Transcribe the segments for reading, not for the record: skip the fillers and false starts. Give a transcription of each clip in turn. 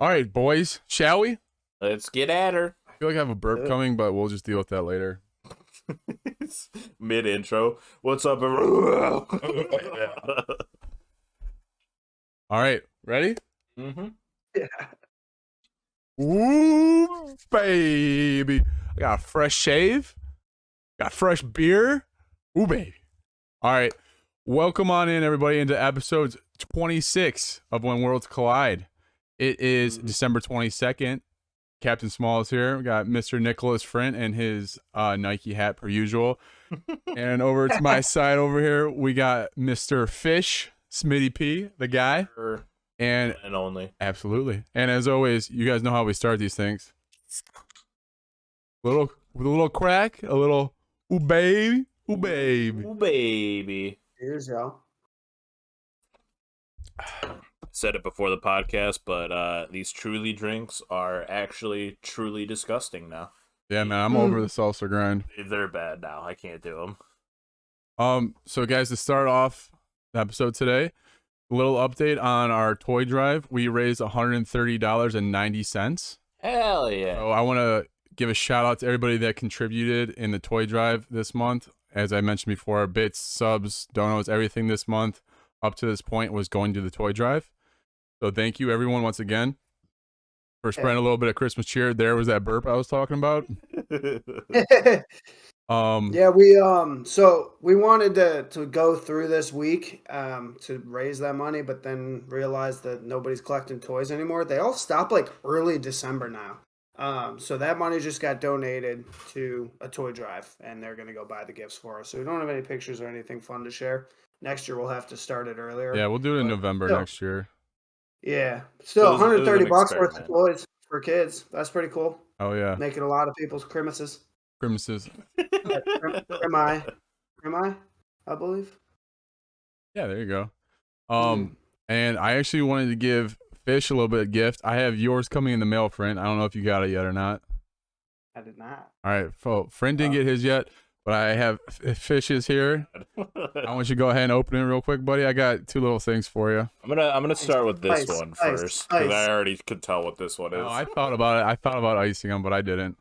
All right, boys, shall we? Let's get at her. I feel like I have a burp coming, but we'll just deal with that later. It's mid intro. What's up, everyone? All right, ready? Mm-hmm. Ooh, baby. I got a fresh shave. Got fresh beer. Ooh, baby. All right. Welcome on in, everybody, into episode 26 of When Worlds Collide. It is December 22nd. Captain Small is here. We got Mr. Nicholas Frint and his Nike hat per usual. And over to my side over here, we got Mr. Fish, Smitty P, the guy. And only. Absolutely. And as always, you guys know how we start these things. With a little crack, a little ooh baby, ooh baby. Ooh, baby. Here's y'all. Said it before the podcast, but these Truly drinks are actually truly disgusting now. Yeah, man, I'm over the salsa grind. They're bad now. I can't do them. So guys, to start off the episode today, a little update on our toy drive. We raised $130.90. Hell yeah. So I want to give a shout out to everybody that contributed in the toy drive this month. As I mentioned before, bits, subs, donos, everything this month up to this point was going to the toy drive. So thank you everyone once again for spreading a little bit of Christmas cheer. There was that burp I was talking about. Yeah, we so we wanted to go through this week to raise that money, but then realized that nobody's collecting toys anymore. They all stop like early December now. So that money just got donated to a toy drive, and they're gonna go buy the gifts for us. So we don't have any pictures or anything fun to share. Next year we'll have to start it earlier. Yeah, we'll do it in November next year. Yeah, still $130 worth experiment. of toys for kids. That's pretty cool. Oh yeah, Making a lot of people's Christmases. Grimaces. I believe. Yeah, there you go. And I actually wanted to give Fish a little bit of gift. I have yours coming in the mail, friend. I don't know if you got it yet or not. I did not. All right, friend didn't get his yet, but I have Fish's here. I want you to go ahead and open it real quick, buddy. I got two little things for you. I'm gonna start with this one Ice, first because ice. I already could tell what this one is. Oh, I thought about it. I thought about icing them, but I didn't.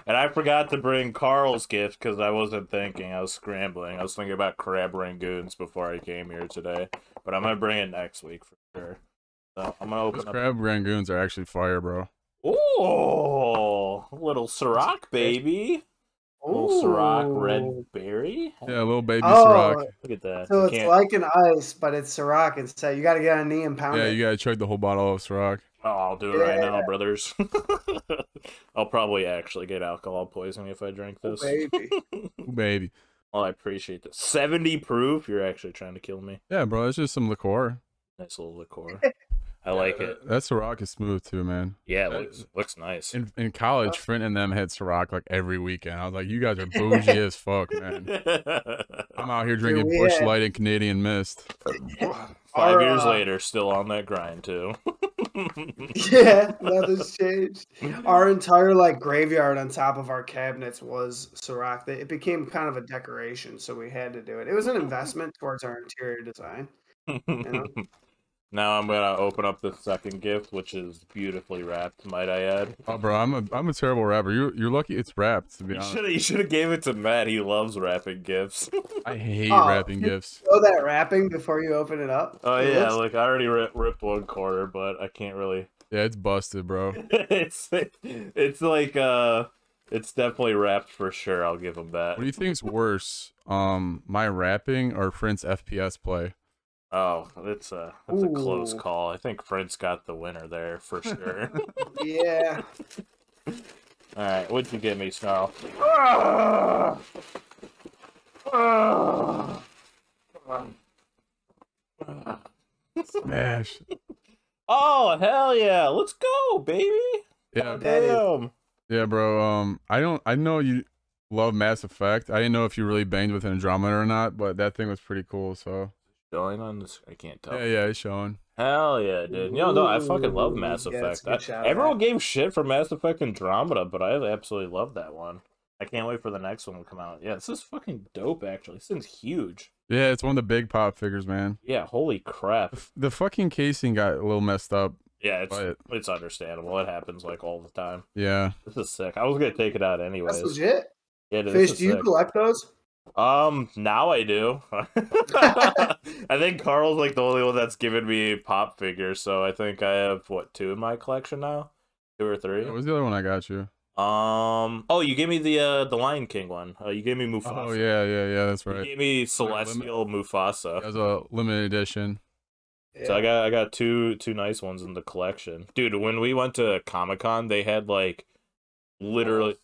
And I forgot to bring Carl's gift because I wasn't thinking. I was scrambling. I was thinking about crab rangoons before I came here today. But I'm gonna bring it next week for sure. So I'm gonna open Those up. crab rangoons are actually fire, bro. Oh, little Ciroc, baby. Little Ciroc red berry. Yeah, a little baby Oh, Ciroc. Look at that. So You it's can't- like an ice, but it's Ciroc instead. You got to get on a knee and pound Yeah, it. you gotta chug the whole bottle of Ciroc. Oh, I'll do it right now, brothers. I'll probably actually get alcohol poisoning if I drink Oh, this. baby. Ooh, baby. Well, I appreciate that. 70 proof? You're actually trying to kill me. Yeah, bro, that's just some liqueur. Nice little liqueur. I like it. That Ciroc is smooth too, man. Yeah, it looks nice. In college, Frint and them had Ciroc like every weekend. I was like, you guys are bougie as fuck, man. I'm out here drinking we Busch had- Light and Canadian Mist. 5 years later, still on that grind, too. Yeah, nothing's changed. Our entire like graveyard on top of our cabinets was Ciroc. It became kind of a decoration, so we had to do it. It was an investment towards our interior design. know? Now I'm gonna open up the second gift, which is beautifully wrapped, might I add. Oh, bro, I'm a terrible rapper. You're lucky it's wrapped, to be honest. You should have gave it to Matt. He loves wrapping gifts. I hate Oh, wrapping gifts. Know that wrapping before you open it up? Oh It yeah, looks- look, I already ripped one corner, but I can't really. Yeah, it's busted, bro. it's like it's definitely wrapped for sure. I'll give him that. What do you think's worse, my rapping or Frint's FPS play? Oh, that's a close Ooh. call. I think Fred's got the winner there for sure. Yeah. All right, what'd you get me, Snarl? Smash. Oh hell yeah! Let's go, baby! Yeah, Damn. yeah, bro. I know you love Mass Effect. I didn't know if you really banged with Andromeda or not, but that thing was pretty cool. So Showing on this, I can't tell. yeah, it's showing. Hell yeah, dude. No, I fucking love Mass Ooh, yeah, Effect. that's a good shout Everyone out. gave shit for Mass Effect Andromeda, but I absolutely love that one. I can't wait for the next one to come out. Yeah, this is fucking dope, actually. This thing's huge. Yeah, it's one of the big pop figures, man. Yeah, holy crap. The fucking casing got a little messed up Yeah, But it's understandable. It happens like all the time. yeah, This is sick. I was gonna take it out That's anyways. legit. Yeah, dude, this Fish, is do you sick. collect those? Now I do. I think Carl's like the only one that's given me pop figures, so I think I have what, 2 in my collection now? 2 or 3? what was the other one I got you? Oh, you gave me the Lion King one. You gave me Mufasa. Oh yeah, that's You right. gave me Celestial Mufasa. That was a limited edition. So I got two nice ones in the collection. Dude, when we went to Comic-Con, they had like literally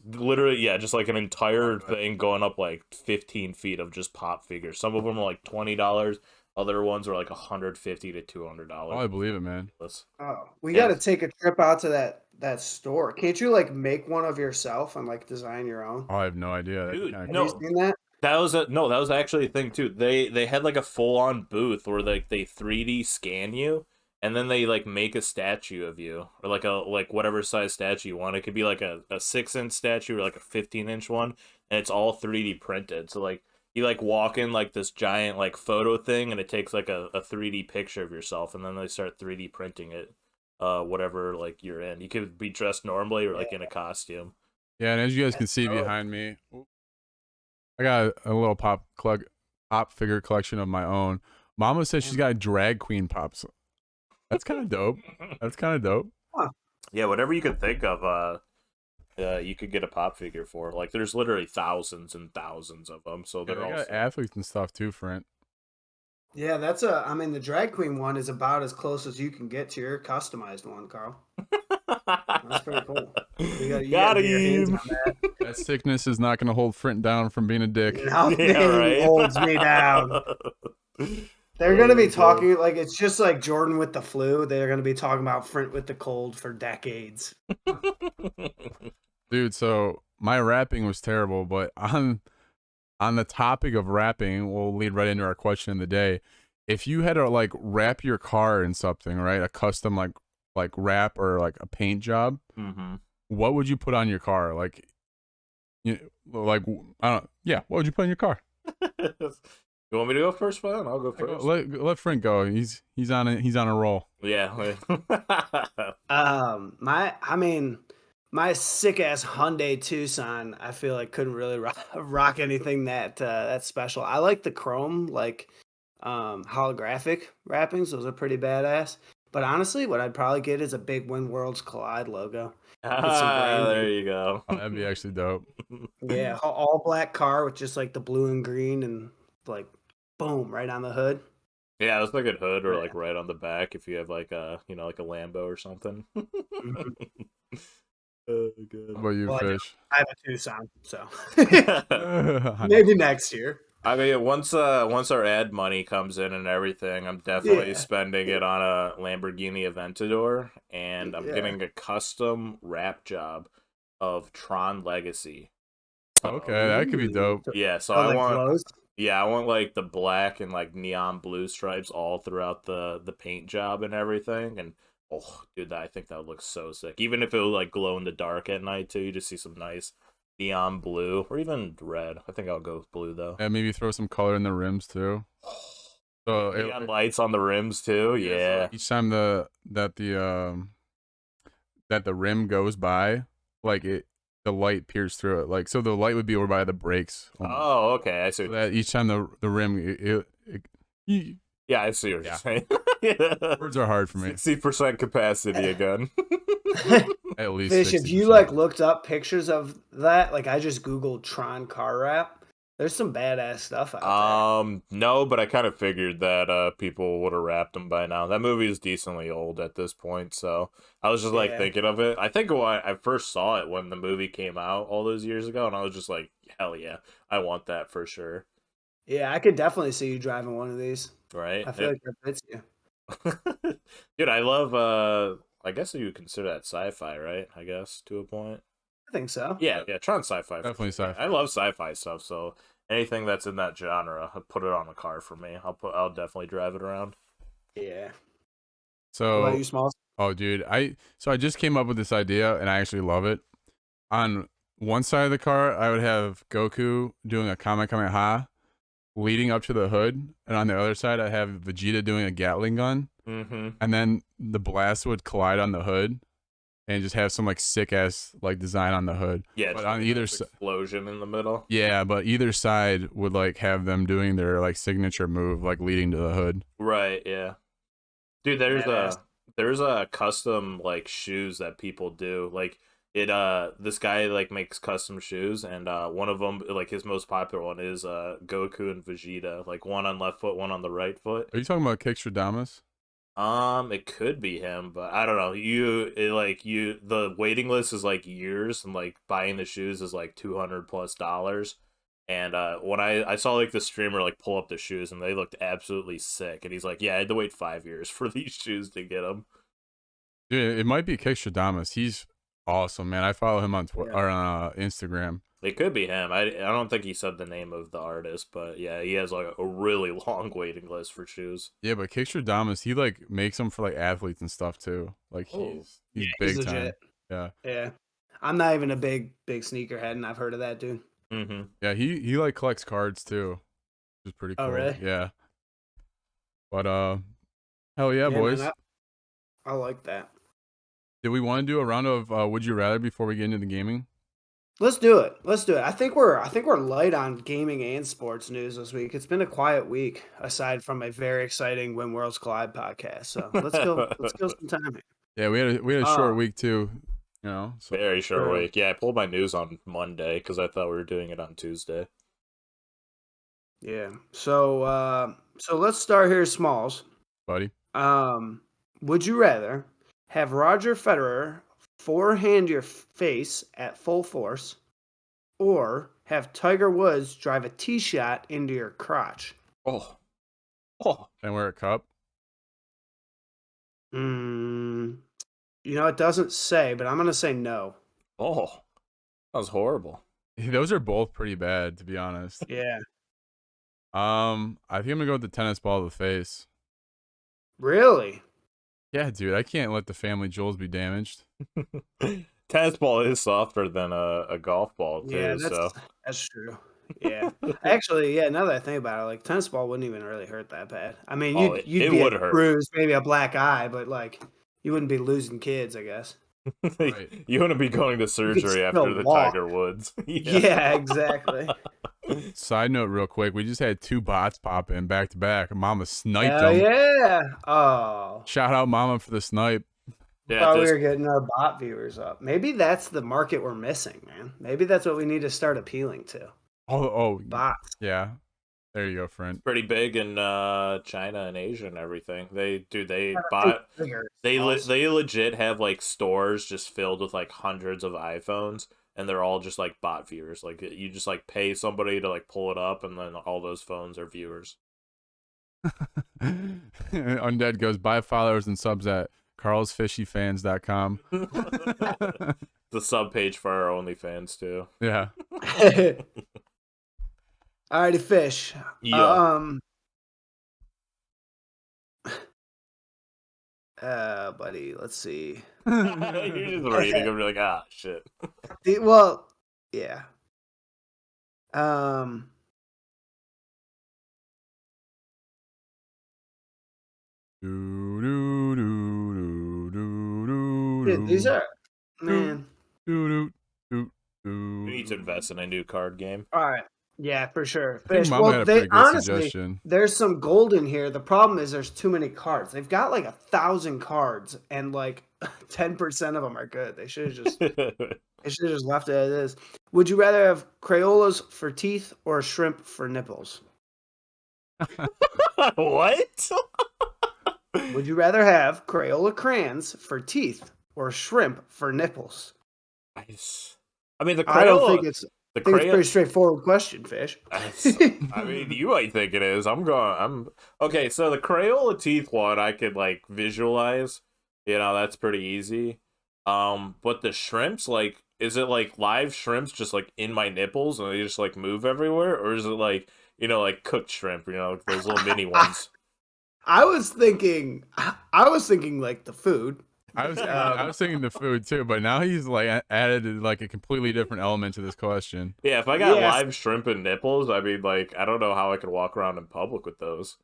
yeah, just like an entire thing going up like 15 feet of just pop figures. Some of them were like $20. Other ones were like $150 to $200. Oh, I believe it, man. Oh, we Yeah. got to take a trip out to that store. Can't you like make one of yourself and like design your own? Oh, I have no idea. That'd be Dude, kinda Have no. you seen that? That was actually a thing too. They had like a full on booth where like they 3D scan you and then they like make a statue of you or like whatever size statue you want. It could be like a 6-inch statue or like a 15-inch one, and it's all 3D printed. So like you like walk in like this giant like photo thing and it takes like a 3D picture of yourself and then they start 3D printing it whatever like you're in. You could be dressed normally or like in a costume. Yeah, and as you guys can see behind me, I got a little pop figure collection of my own. Mama says she's got drag queen pops. That's kind of dope. That's kind of dope. Yeah, whatever you could think of, you could get a pop figure for. Like, there's literally thousands and thousands of them, so Yeah, they're they all got sick. athletes and stuff too, Front. Yeah, I mean, the drag queen one is about as close as you can get to your customized one, Carl. That's pretty cool. You Got gotta get your hands him. on that. That sickness is not going to hold Front down from being a dick. Nothing Yeah, right. holds me down. They're gonna be talking like it's just like Jordan with the flu. They're gonna be talking about Front with the cold for decades. Dude, so my rapping was terrible, but on the topic of rapping, we'll lead right into our question of the day. If you had to like wrap your car in something, right? A custom like wrap or like a paint job, what would you put on your car? Like like I don't yeah, what would you put on your car? You want me to go first, man? I'll go first. Let Frank go. He's on a roll. Yeah. My sick ass Hyundai Tucson, I feel like couldn't really rock anything that special. I like the chrome holographic wrappings; those are pretty badass. But honestly, what I'd probably get is a big When Worlds Collide logo. There you go. Oh, that'd be actually dope. Yeah, all black car with just like the blue and green and like boom right on the hood. Yeah, I was thinking hood or like right on the back if you have like a like a Lambo or something. Oh, good. How about you, Fish? I have a Tucson, so maybe next year. I mean, once our ad money comes in and everything, I'm definitely spending it on a Lamborghini Aventador, and I'm getting a custom wrap job of Tron Legacy. Okay, that could be dope. Yeah, so I want like the black and like neon blue stripes all throughout the paint job and everything, and oh, dude, I think that would look so sick. Even if it would like glow in the dark at night too, you just see some nice neon blue or even red. I think I'll go with blue though. Yeah, maybe throw some color in the rims too. So neon lights on the rims too. Yeah. So each time that the rim goes by, like the light peers through it. Like so, the light would be over by the brakes. Oh, okay. I see. So that each time the rim, yeah, I see what you're saying. Words are hard for me. 60% capacity again. At least. Fish, 60%. if you like looked up pictures of that, like I just googled Tron car wrap. There's some badass stuff out there. No, but I kind of figured that people would have wrapped them by now. That movie is decently old at this point, so I was just like thinking of it. I think when I first saw it when the movie came out all those years ago, and I was just like, hell yeah, I want that for sure. Yeah, I could definitely see you driving one of these. Right? I feel like that fits you. Dude, I love I guess you would consider that sci-fi, right? I guess to a point. I think so. Yeah, Tron sci-fi. Definitely sci-fi. I love sci-fi stuff, so anything that's in that genre, I'll put it on the car for me. I'll definitely drive it around. Yeah. So What about you, Smalls? Oh, dude, I just came up with this idea, and I actually love it. On one side of the car, I would have Goku doing a Kamehameha, leading up to the hood, and on the other side I have Vegeta doing a Gatling gun, Mm-hmm. and then the blast would collide on the hood, and just have some like sick ass like design on the hood. Yeah, But just on like a either nice side, explosion in the middle. yeah, but either side would like have them doing their like signature move, like leading to the hood. Right, yeah. Dude, there's Badass. a custom like shoes that people do. Like this guy like makes custom shoes, and one of them, like his most popular one, is Goku and Vegeta, like one on left foot, one on the right foot. Are you talking about Kixtradamus? It could be him, but I don't know. The waiting list is like years, and like buying the shoes is like $200+. And when I saw like the streamer like pull up the shoes, and they looked absolutely sick, and he's like, "Yeah, I had to wait 5 years for these shoes to get them." Dude, it might be Kixtradamus. He's awesome, man. I follow him on Twitter Yeah. or on Instagram. It could be him. I don't think he said the name of the artist, but yeah, he has like a really long waiting list for shoes. Yeah, but Kixtradamus, he like makes them for like athletes and stuff too. Like Oh. he's Yeah, big he's time. legit. Yeah. Yeah. I'm not even a big sneakerhead, and I've heard of that dude. Mm-hmm. Yeah, he like collects cards too, which is pretty cool. Oh, really? Yeah. But hell yeah, Man, boys. I like that. Did we want to do a round of Would You Rather before we get into the gaming? Let's do it. Let's do it. I think we're light on gaming and sports news this week. It's been a quiet week, aside from a very exciting When Worlds Collide podcast. So let's go. Let's kill some time here. Yeah, we had a short Uh, week too. You know, so Very short Sure. week. Yeah, I pulled my news on Monday because I thought we were doing it on Tuesday. Yeah. So let's start here, Smalls. buddy. Would you rather have Roger Federer forehand your face at full force, or have Tiger Woods drive a tee shot into your crotch? Oh, oh, And wear a cup. It doesn't say, but I'm gonna say no. oh! That was horrible. Those are both pretty bad, to be honest. Yeah. I think I'm gonna go with the tennis ball to the face. Really? Yeah, dude, I can't let the family jewels be damaged. Tennis ball is softer than a golf ball too. Yeah, So that's true. Yeah. Actually, yeah, now that I think about it, like tennis ball wouldn't even really hurt that bad. I mean, Oh, you'd it be would a hurt. bruise, maybe a black eye, but like you wouldn't be losing kids, I guess. Right. You wouldn't be going to surgery after still the walk. Tiger Woods. Yeah, exactly. Side note, real quick, we just had 2 bots pop in back to back. Mama sniped Hell them. yeah. Oh. Shout out, Mama, for the snipe. Yeah, Thought we this- were getting our bot viewers up. Maybe that's the market we're missing, man. Maybe that's what we need to start appealing to. Oh, Bots. yeah. There you go, friend. pretty big in China and Asia and everything. They Bigger. they legit have like stores just filled with like hundreds of iPhones, and they're all just like bot viewers. Like you just like pay somebody to like pull it up, and then all those phones are viewers. Undead goes, buy followers and subs at carlsfishyfans.com. The sub page for our OnlyFans too. Yeah. Alrighty, fish. Yeah. Buddy, let's see. You're just reading them, you're like, ah, shit. Well, yeah. Dude, these are man. You need to invest in a new card game. All right. Yeah, for sure. I think Fish. Mama Well, had a they pretty good honestly, suggestion. there's some gold in here. The problem is there's too many cards. They've got like 1,000 cards, and like 10% of them are good. They should have just left it as is. Would you rather have Crayolas for teeth or shrimp for nipples? What? Would you rather have Crayola crayons for teeth or shrimp for nipples? Nice. I mean, the I don't Crayola. think it's. The I think it's a Crayola. pretty straightforward question, Fish. I mean, you might think it is. I'm okay. So the Crayola teeth one, I could like visualize. You know, that's pretty easy. But the shrimps, like, is it like live shrimps just like in my nipples and they just like move everywhere, or is it like like cooked shrimp? You know, like those little mini ones. I was thinking like the food, I was thinking the food too, but now he's like added like a completely different element to this question. Yeah, if I got Yes. live shrimp and nipples, I mean, like, I don't know how I could walk around in public with those.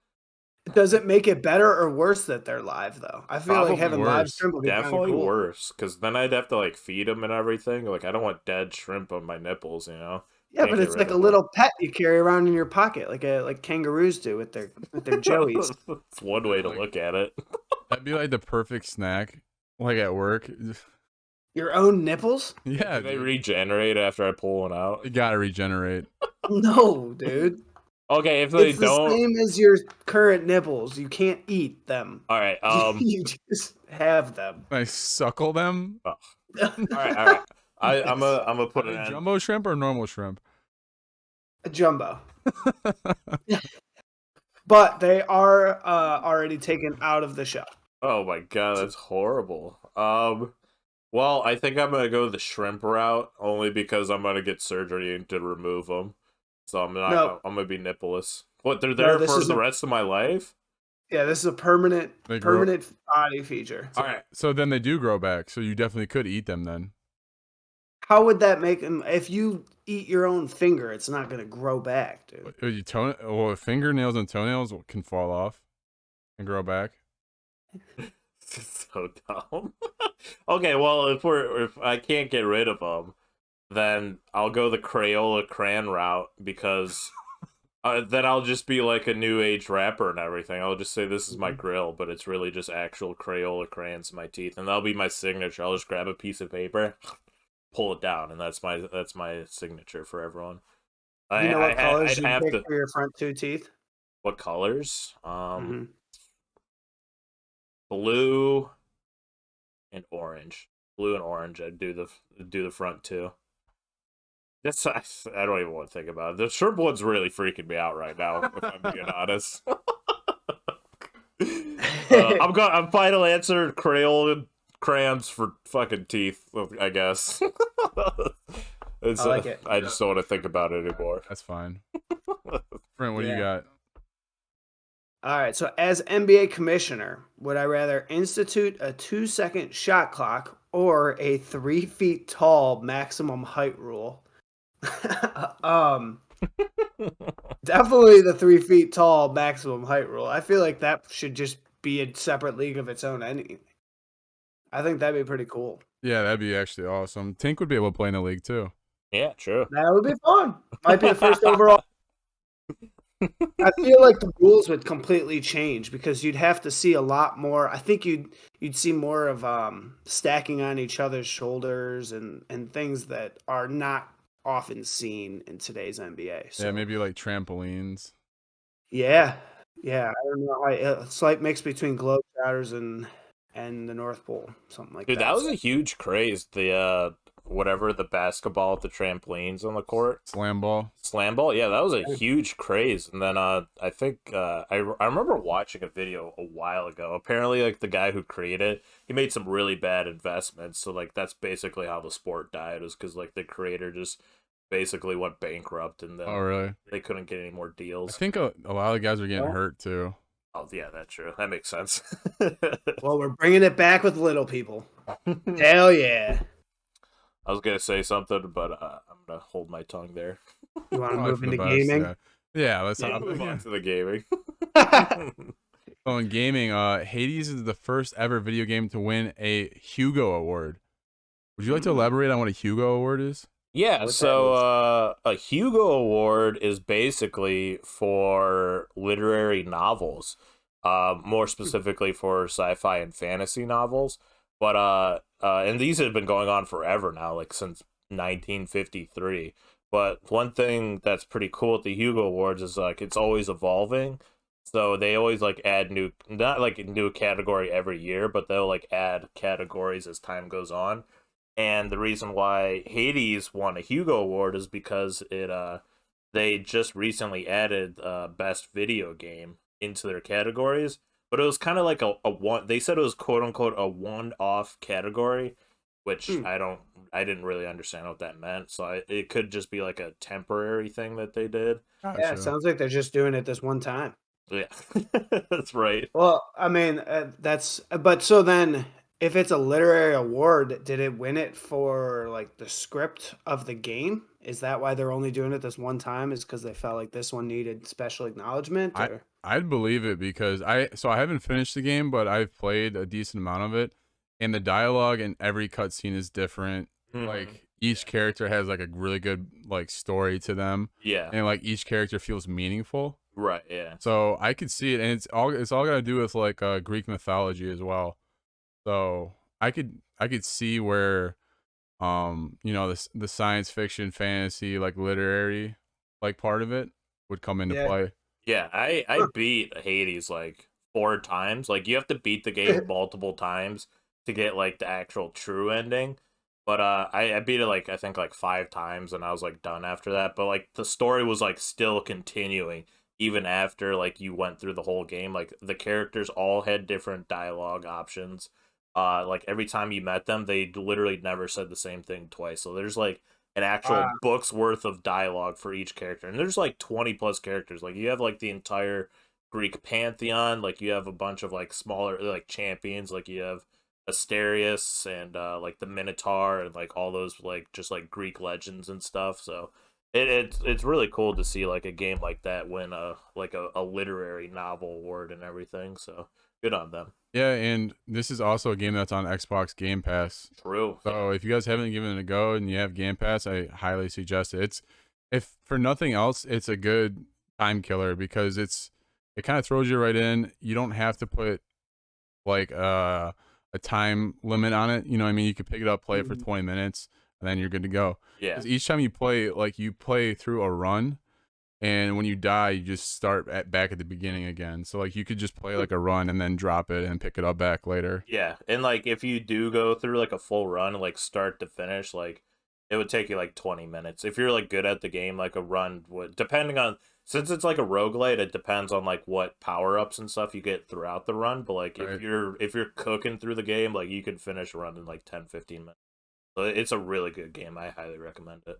Does it make it better or worse that they're live though? I feel like Probably having live worse. shrimp would be kind of Definitely cool. worse, because then I'd have to like feed them and everything. Like, I don't want dead shrimp on my nipples, you know. Yeah, Can't but get it's rid like a of little pet you carry around in your pocket, like kangaroos do with their joeys. It's one way to Like- look at it. That'd be like the perfect snack, like at work. Your own nipples? Yeah, Do they dude. regenerate after I pull one out? You gotta regenerate. No, dude. Okay, if they It's the don't, same as your current nipples. You can't eat them. all right. You just have them. I suckle them. All right. I'm gonna put Are it they in. jumbo shrimp or normal shrimp? A jumbo. But they are already taken out of the show. Oh my god, that's horrible. Well, I think I'm gonna go the shrimp route only because I'm gonna get surgery to remove them. So I'm not. No. I'm gonna be nippleless. What? They're No, there this for is the a- rest of my life? Yeah, this is a permanent They grow- body feature. All right. So then they do grow back. So you definitely could eat them then. How would that make them? If you eat your own finger, it's not going to grow back, dude. Well, fingernails and toenails can fall off and grow back. So dumb. Okay, well, if I can't get rid of them, then I'll go the Crayola crayon route because then I'll just be like a new age rapper and everything. I'll just say this is my grill, but it's really just actual Crayola crayons in my teeth, and that'll be my signature. I'll just grab a piece of paper, pull it down, and that's my signature for everyone. You know what colors you have pick to. for your front two teeth? What colors? Mhm. Blue and orange. Blue and orange. I'd do the front two. I don't even want to think about it. The shrimp one's really freaking me out right now, if I'm being honest. I'm final answer Crayola crayons for fucking teeth, I guess. I like it. I just don't want to think about it anymore. That's fine. Brent, what do you Yeah. got? All right. So, as NBA commissioner, would I rather institute a 2-second shot clock or a 3 feet tall maximum height rule? Definitely the 3 feet tall maximum height rule. I feel like that should just be a separate league of its own. I think that'd be pretty cool. Yeah, that'd be actually awesome. Tink would be able to play in the league too. Yeah, true. That would be fun. Might be the first overall. I feel like the rules would completely change because you'd have to see a lot more. I think you'd see more of stacking on each other's shoulders and things that are not often seen in today's NBA. So, Yeah, maybe like trampolines. yeah. I don't know. A slight mix between Globetrotters and the North Pole, something like Dude, that. that was a huge craze. The whatever, the basketball with the trampolines on the court. Slam ball. Slam ball, yeah, that was a huge craze. And then I think I remember watching a video a while ago. Apparently, like the guy who created it, he made some really bad investments. So like that's basically how the sport died, was because like the creator just basically went bankrupt, and then Oh, really? they couldn't get any more I deals. think a lot of guys are getting Yeah. hurt too. Oh yeah, that's true. That makes sense. Well, we're bringing it back with little people. Hell yeah. I was gonna say something, but I'm gonna hold my tongue there. You want to Probably move for the into best, gaming? Yeah, let's Yeah, hop move in. on to the gaming. So in gaming, Hades is the first ever video game to win a Hugo Award. Would you like to elaborate on what a Hugo Award is? Yeah, What so a Hugo Award is basically for literary novels, more specifically for sci-fi and fantasy novels. But and these have been going on forever now, like since 1953. But one thing that's pretty cool at the Hugo Awards is like it's always evolving. So they always like add not like a new category every year, but they'll like add categories as time goes on. And the reason why Hades won a Hugo Award is because they just recently added best video game into their categories, but it was kind of like a one. They said it was quote unquote a one-off category, which I didn't really understand what that meant. So it could just be like a temporary thing that they did. Yeah, Gotcha. it sounds like they're just doing it this one time. Yeah, that's right. Well, I mean, but so then if it's a literary award, did it win it for like the script of the game? Is that why they're only doing it this one time? Is because they felt like this one needed special acknowledgement, I or I'd believe it because I haven't finished the game, but I've played a decent amount of it, and the dialogue in every cutscene is different. Hmm. Like each character has like a really good like story to them, Yeah. and like each character feels meaningful. Right. Yeah. So I could see it, and it's all got to do with like Greek mythology as well. So I could see where the science fiction, fantasy, like literary, like part of it would come into yeah? play. Yeah. I beat Hades like 4 times. Like you have to beat the game multiple times to get like the actual true ending. But I beat it like I think like 5 times and I was like done after that. But like the story was like still continuing even after like you went through the whole game. Like the characters all had different dialogue options. Like every time you met them, they literally never said the same thing twice. So there's like an actual Wow. book's worth of dialogue for each character. And there's like 20 plus characters. Like you have like the entire Greek pantheon, like you have a bunch of like smaller like champions, like you have Asterius and like the Minotaur and like all those like just like Greek legends and stuff. So it's really cool to see like a game like that win a literary novel award and everything. So good on them. Yeah, and this is also a game that's on Xbox Game Pass. True. Yeah. So if you guys haven't given it a go and you have Game Pass, I highly suggest it. It's if for nothing else, it's a good time killer because it kind of throws you right in. You don't have to put like a time limit on it. You know what I mean? You could pick it up, play it for Mhm. 20 minutes, and then you're good to go. Yeah. Because each time you play, like you play through a run, and when you die, you just start back at the beginning again. So like you could just play like a run and then drop it and pick it up back later. Yeah, and like if you do go through like a full run, like start to finish, like it would take you like 20 minutes. If you're like good at the game, like a run would depending on since it's like a roguelite, it depends on like what power-ups and stuff you get throughout the run, but like Right. if you're cooking through the game, like you can finish a run in like 10 15 minutes. So it's a really good game. I highly recommend it.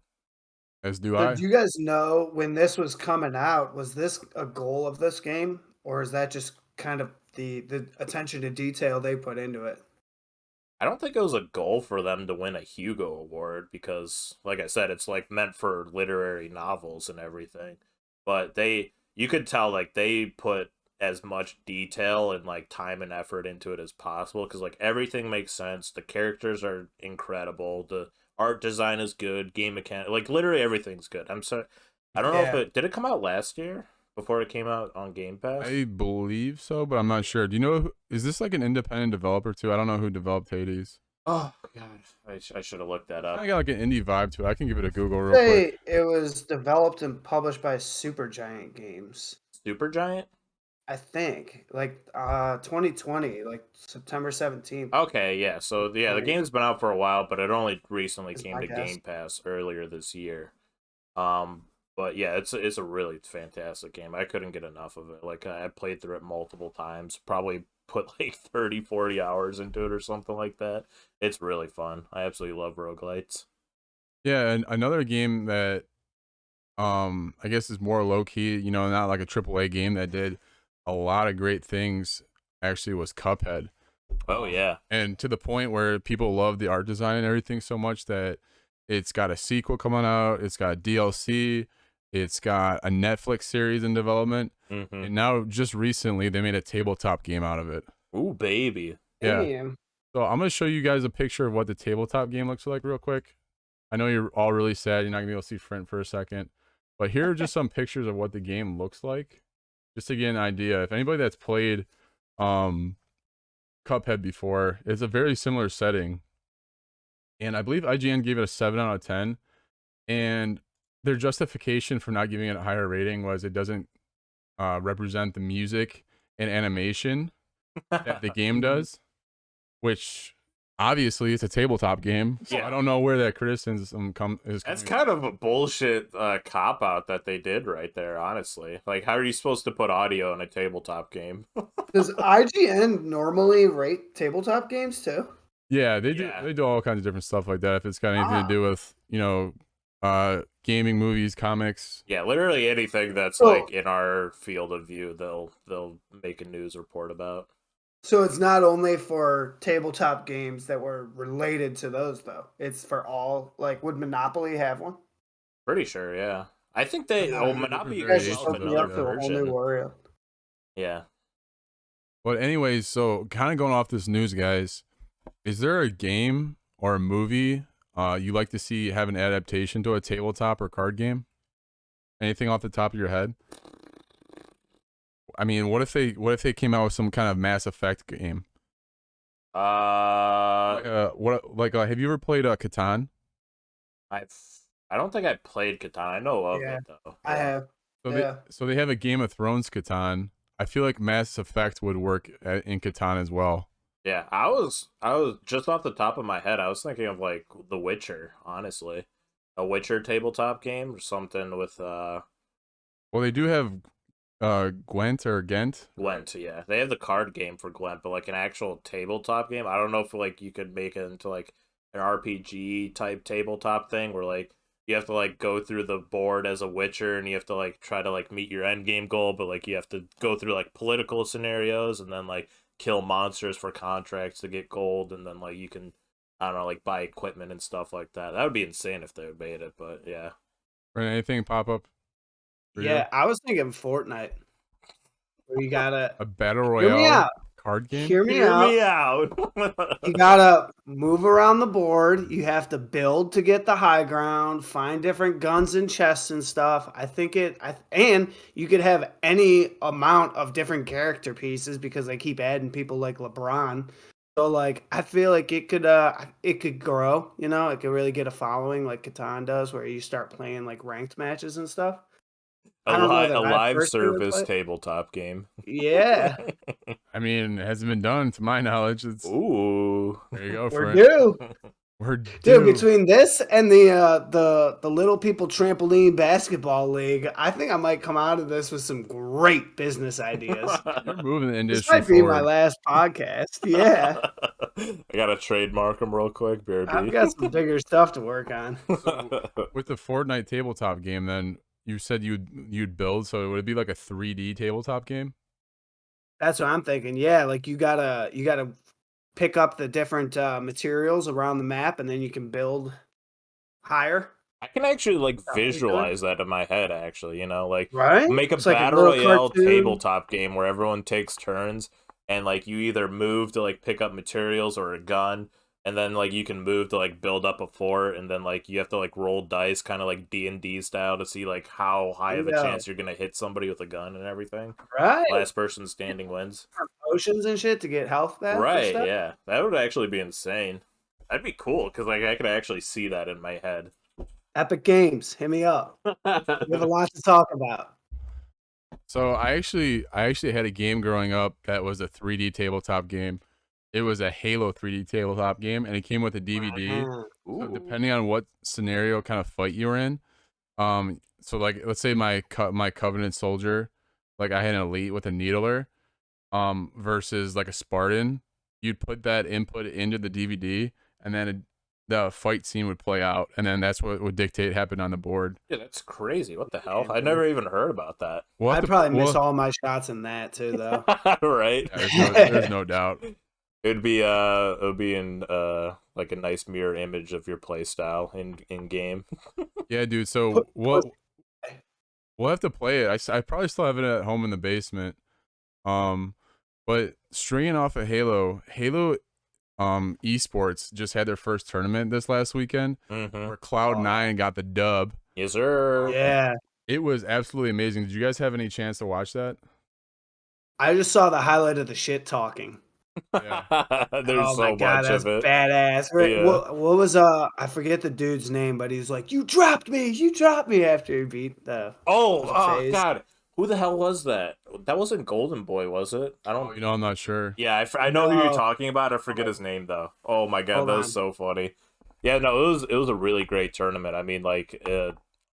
As do So I. do you guys know when this was coming out, was this a goal of this game, or is that just kind of the attention to detail they put into it? I don't think it was a goal for them to win a Hugo Award because, like I said, it's like meant for literary novels and everything. But you could tell like they put as much detail and like time and effort into it as possible because like everything makes sense. The characters are incredible. The art design is good. Game mechanic, like literally everything's good. I'm sorry, I don't know if Yeah. it did it come out last year before it came out on Game Pass. I believe so, but I'm not sure. Do you know is this like an independent developer too? I don't know who developed Hades. Oh god, I should have looked that Kind up. of got like an indie vibe to it. I can give it a Google real quick. Say it was developed and published by Supergiant Games. Supergiant. I think like 2020, like September 17th, Okay, yeah. So yeah, the 20 game's been out for a while, but it only recently is came my to guess. Game Pass earlier this year. Um, but yeah, it's a really fantastic game. I couldn't get enough of it. Like I played through it multiple times, probably put like 30, 40 hours into it or something like that. It's really fun. I absolutely love roguelites. Yeah, and another game that I guess is more low key, not like a AAA game that did a lot of great things actually was Cuphead. Oh yeah. And to the point where people love the art design and everything so much that it's got a sequel coming out, it's got DLC, it's got a Netflix series in development, Mm-hmm. and now just recently they made a tabletop game out of it. Ooh, baby. Yeah. Damn. So I'm gonna show you guys a picture of what the tabletop game looks like real quick. I know you're all really sad you're not gonna be able to see Front for a second, but here are just some pictures of what the game looks like, just to get an idea. If anybody that's played um Cuphead before, it's a very similar setting, and I believe IGN gave it a 7 out of 10. And their justification for not giving it a higher rating was it doesn't represent the music and animation that the game Mhm. does, which obviously it's a tabletop game. So Yeah. I don't know where that criticism is That's coming kind of a bullshit cop out that they did right there, honestly. Like, how are you supposed to put audio in a tabletop game? Does IGN normally rate tabletop games too? Yeah, they do. Yeah. They do all kinds of different stuff like that. If it's got anything to Ah. do with gaming, movies, comics. Yeah, literally anything that's like So in our field of view, they'll make a news report about. So it's not only for tabletop games that were related to those, though. It's for all. Like, would Monopoly have one? Pretty sure, yeah. I think they. Yeah, Oh, you Monopoly guys just developed variations hooked me of another up to that. a whole new version. world. Yeah. But anyways, so kind of going off this news, guys, is there a game or a movie you like to see have an adaptation to a tabletop or card game? Anything off the top of your head? I mean, what if they came out with some kind of Mass Effect game? Have you ever played Catan? I've. I don't think I played Catan. I know of Yeah, it though. I Yeah. have. So Yeah. they have a Game of Thrones Catan. I feel like Mass Effect would work in Catan as well. Yeah. I was just off the top of my head. I was thinking of like The Witcher. Honestly, a Witcher tabletop game or something with Well, they do have Gwent or Ghent. Gwent. Yeah, they have the card game for Gwent, but like an actual tabletop game. I don't know if like you could make it into like an RPG type tabletop thing where like you have to like go through the board as a Witcher and you have to like try to like meet your end game goal, but like you have to go through like political scenarios and then like kill monsters for contracts to get gold and then like you can I don't know like buy equipment and stuff like that. That would be insane if they made it, but yeah. Or anything pop up for you? Yeah, I was thinking Fortnite. Where you gotta A battle hear me royale out. card game? Hear me Hear out. me out. You gotta move around the board. You have to build to get the high ground. Find different guns and chests and stuff. And you could have any amount of different character pieces because they keep adding people like LeBron. So like, I feel like it could grow. You know, it could really get a following like Catan does, where you start playing like ranked matches and stuff. I don't know A that I live personally would service play. tabletop game. Yeah, I mean, it hasn't been done to my knowledge. It's Ooh. there you go we're for it. due. We're Dude, due. between this and the little people trampoline basketball league, I think I might come out of this with some great business ideas. You're moving the This industry might be my forward. last podcast. Yeah, I gotta trademark them real quick, I've BRB. got some bigger stuff to work on. So with the Fortnite tabletop game, then you said you'd build. So would it be like a 3D tabletop game? That's what I'm thinking. Yeah, like you gotta pick up the different materials around the map, and then you can build higher. I can actually like That would be good. visualize that in my head. Actually, like Right? make a It's like a battle little royale cartoon. tabletop game where everyone takes turns and like you either move to like pick up materials or a gun, and then like you can move to like build up a fort, and then like you have to like roll dice, kind of like D&D style, to see like how high of a Yeah. chance you're gonna hit somebody with a gun and everything. Right? Last person standing wins. Potions and shit to get health back. And Right, stuff. yeah. That would actually be insane. That'd be cool because like I could actually see that in my head. Epic Games, hit me up. We have a lot to talk about. So I actually had a game growing up that was a 3D tabletop game. It was a Halo 3D tabletop game, and it came with a DVD. So Ooh. depending on what scenario kind of fight you were in, so like let's say my Covenant soldier, like I had an elite with a needler, versus like a Spartan, you'd put that input into the DVD, and then the fight scene would play out, and then that's what would dictate happen on the board. Yeah, that's crazy. What the hell? Damn, I dude. never even heard about that. We'll have I'd to- probably miss we'll- all my shots in that too, though. Right? there's no doubt. It would be in like a nice mirror image of your play style in game. Yeah, dude. So Put- we'll have to play it. I probably still have it at home in the basement. But stringing off of Halo esports just had their first tournament this last weekend Mm-hmm. where Cloud9 got the dub. Yes, sir. Yeah, It was absolutely amazing. Did you guys have any chance to watch that? I just saw the highlight of the shit talking. Yeah. There's Oh so my god, much that's of it. badass. Right, Yeah. what was I forget the dude's name, but he's like, you dropped me after he beat the. Oh, Was it oh FaZe? God. Who the hell was that? That wasn't Golden Boy, was it? I don't. I'm not sure. Yeah, I know who you're No. talking about. I forget his name though. Oh my god, Hold that was on. so funny. Yeah, no, it was a really great tournament. I mean, like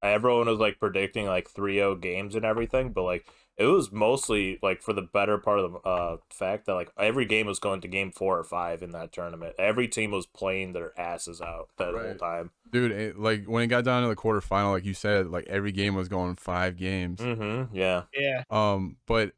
everyone was like predicting like 3-0 games and everything, but like it was mostly like for the better part of the fact that like every game was going to game 4 or 5 in that tournament. Every team was playing their asses out that whole Right. time. Dude, like when it got down to the quarterfinal, like you said, like every game was going 5 games. Mm-hmm. Yeah. Yeah, But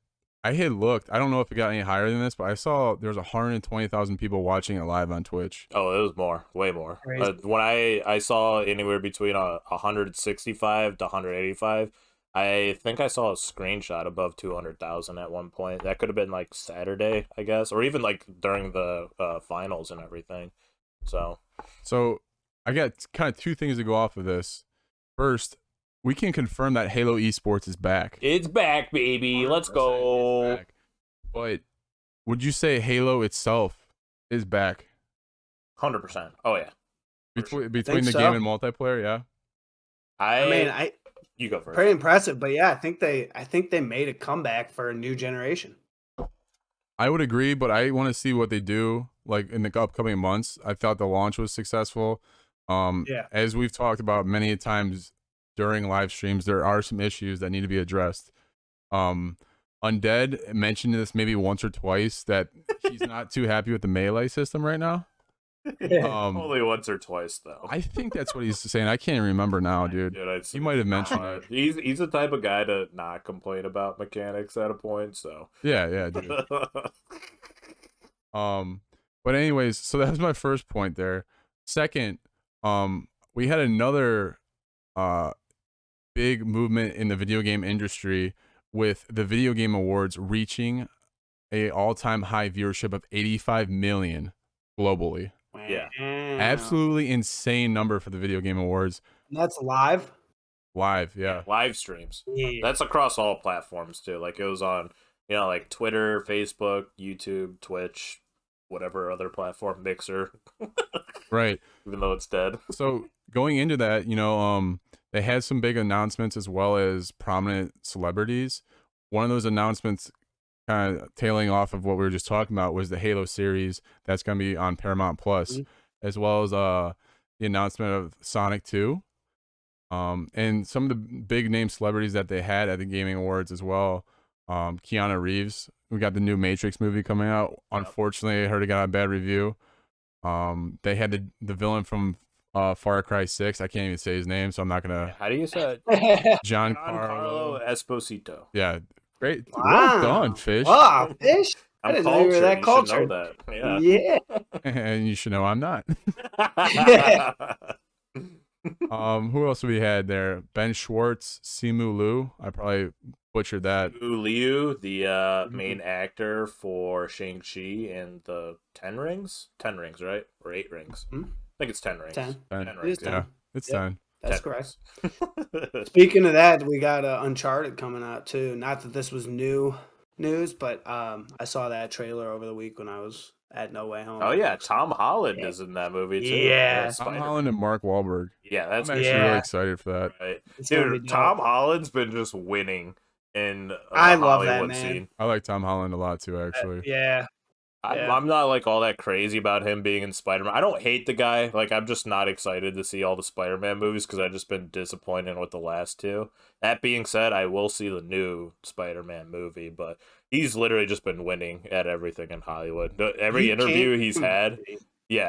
I had looked. I don't know if it got any higher than this, but I saw there was 120,000 people watching it live on Twitch. Oh, it was more, way more. Crazy. When I saw anywhere between 165 to 185. I think I saw a screenshot above 200,000 at one point. That could have been like Saturday, I guess, or even like during the finals and everything. So I got kind of two things to go off of this. First, we can confirm that Halo Esports is back. it's back, baby. Let's 100% go. it's back. But would you say Halo itself is back 100%. Oh yeah. between Think the so. game and multiplayer? Yeah. I mean, You go first. pretty impressive, but yeah, I think they made a comeback for a new generation. I would agree, but I want to see what they do like in the upcoming months. I thought the launch was successful. Yeah. As we've talked about many times during live streams, there are some issues that need to be addressed. Undead mentioned this maybe once or twice that he's not too happy with the melee system right now. Only once or twice though. I think that's what he's saying. I can't remember now, dude. Dude, You might have mentioned it. He's the type of guy to not complain about mechanics at a point. So Yeah, dude. But anyways, so that was my first point there. Second, we had another big movement in the video game industry with the Video Game Awards reaching a all-time high viewership of 85 million globally. Yeah. Absolutely insane number for the Video Game Awards. And that's live. Live, yeah. Live streams. Yeah. That's across all platforms too. Like it was on, like Twitter, Facebook, YouTube, Twitch, whatever other platform, Mixer. Right. Even though it's dead. So going into that, they had some big announcements as well as prominent celebrities. One of those announcements, kind of tailing off of what we were just talking about, was the Halo series that's going to be on Paramount Plus, as well as the announcement of Sonic 2. And some of the big name celebrities that they had at the Gaming Awards as well. Keanu Reeves. We got the new Matrix movie coming out. Unfortunately, I heard it got a bad review. They had the villain from Far Cry 6. I can't even say his name, so I'm not gonna. How do you say it? Giancarlo Giancarlo Esposito. Yeah, great. Wow. Well done, Fish. Wow, Fish. I I'm didn't know you were that cultured. You should cultured. know that. Yeah. And you should know I'm not. Who else we had there? Ben Schwartz, Simu Liu. I probably butchered that. Liu, the main actor for Shang-Chi and the 10 Rings? 10 Rings, right? Or 8 Rings? I think it's 10 Rings. 10. 10. 10 It Rings. is 10. Yeah, it's 10. That's 10 correct. Rings. Speaking of that, we got Uncharted coming out too. Not that this was new news, but I saw that trailer over the week when I was at No Way Home. Oh yeah, Tom Holland is in that movie too. Yeah. Tom Spider-Man. Holland and Mark Wahlberg. Yeah, that's I'm actually Yeah. really excited for that. right. It's gonna be Dude, dope. Tom Holland's been just winning in the I love that, Hollywood man. scene. I like Tom Holland a lot too, actually. Yeah. Yeah. I'm not like all that crazy about him being in Spider-Man. I don't hate the guy. Like I'm just not excited to see all the Spider-Man movies because I've just been disappointed with the last two. That being said, I will see the new Spider-Man movie, but he's literally just been winning at everything in Hollywood. Every He interview came- he's had,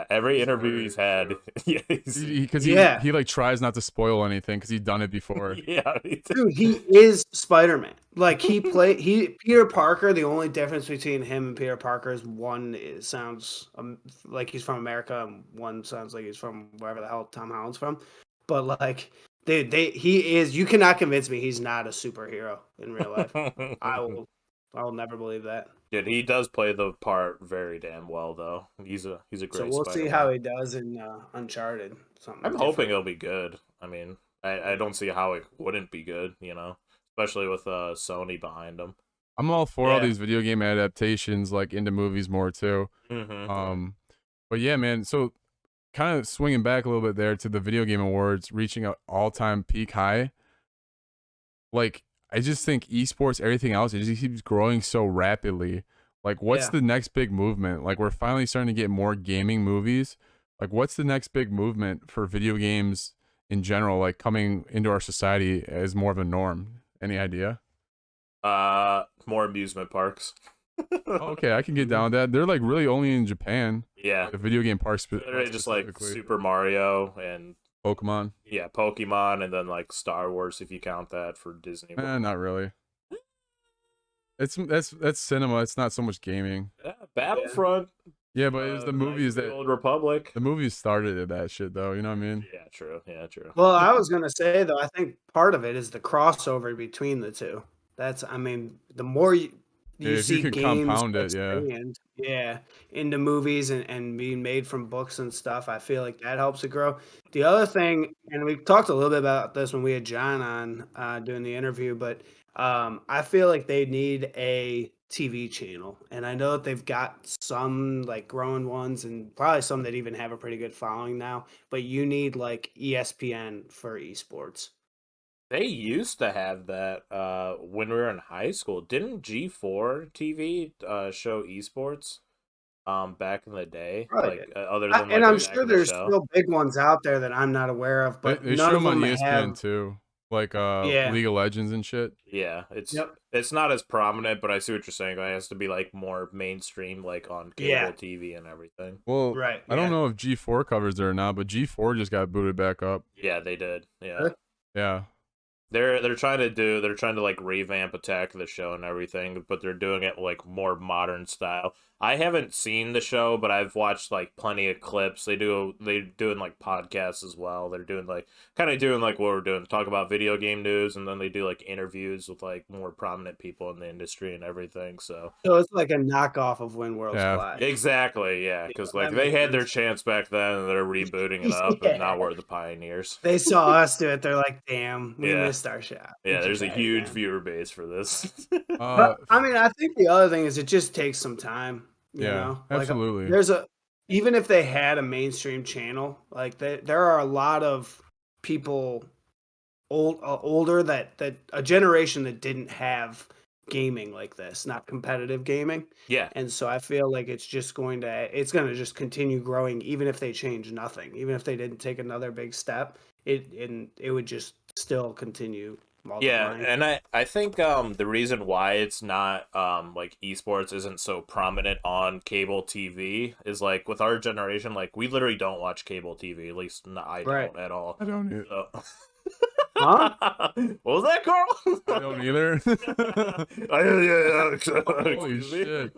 every interview he's had, yeah, Because Yeah. he like tries not to spoil anything because he's done it before. yeah. Dude, he is Spider-Man. Like Peter Parker. The only difference between him and Peter Parker is one sounds like he's from America, and one sounds like he's from wherever the hell Tom Holland's from. But like he is. You cannot convince me he's not a superhero in real life. I'll never believe that. Dude, he does play the part very damn well, though. He's a great. So we'll see Spider-Man. how he does in Uncharted. Something I'm different. hoping it'll be good. I mean, I don't see how it wouldn't be good, especially with Sony behind them. I'm all for all Yeah. these video game adaptations, like into movies more too. Mm-hmm. But yeah, man. So kind of swinging back a little bit there to the Video Game Awards reaching an all-time peak high. Like, I just think esports, everything else, it just keeps growing so rapidly. Like, what's Yeah. the next big movement? Like, we're finally starting to get more gaming movies. Like, what's the next big movement for video games in general, like coming into our society as more of a norm? Any idea? More amusement parks. Okay, I can get down with that. They're like really only in Japan. Yeah, The video game parks, literally just like specifically. Super Mario and Pokemon. Pokemon, and then like Star Wars if you count that for Disney. Not really. That's cinema. It's not so much gaming. Yeah, Battlefront. Yeah, but it was the movies Knights of the that Old Republic. the movies started that shit though. You know what I mean? Yeah, true. Yeah, true. Well, I was gonna say though, I think part of it is the crossover between the two. I mean, the more you If you see can games compound it, yeah. expand, yeah, into movies and being made from books and stuff, I feel like that helps it grow. The other thing, and we talked a little bit about this when we had John on doing the interview, but I feel like they need a TV channel, and I know that they've got some like growing ones, and probably some that even have a pretty good following now. But you need like ESPN for esports. They used to have that when we were in high school. Didn't G4 TV show esports back in the day? Right. Like other than And like I'm back sure in the there's show. still big ones out there that I'm not aware of, but They none show of them on them ESPN have. too, like Yeah. League of Legends and shit. Yeah, Yep. it's not as prominent, but I see what you're saying. It has to be like more mainstream, like on cable Yeah. TV and everything. Well, Right. I don't Yeah. know if G4 covers it or not, but G4 just got booted back up. Yeah, they did. Yeah. Really? Yeah. They're trying to like revamp Attack of the Show and everything, but they're doing it like more modern style. I haven't seen the show, but I've watched like plenty of clips. They're doing like podcasts as well. They're doing like kind of doing like what we're doing, talk about video game news, and then they do like interviews with like more prominent people in the industry and everything. So So it's like a knockoff of When Worlds Yeah. Collide. exactly, yeah, Yeah, because that like they makes had their sense. chance back then, and they're rebooting it up, and now Yeah. we're the pioneers. They saw us do it. They're like, "Damn, we Yeah. missed our shot." Yeah, Too there's a bad, huge man. viewer base for this. But I mean, I think the other thing is it just takes some time. You Yeah, know, absolutely. there's a even if they had a mainstream channel, like there are a lot of people older that a generation that didn't have gaming like this, not competitive gaming. Yeah, And so I feel like it's going to just continue growing even if they change nothing. Even if they didn't take another big step, it would just still continue yeah, multiplying. and I think the reason why it's not like esports isn't so prominent on cable TV is like with our generation, like we literally don't watch cable TV. At least I Right. don't at all. I don't either. So... Huh? What was that, Carl? I don't either. Holy shit.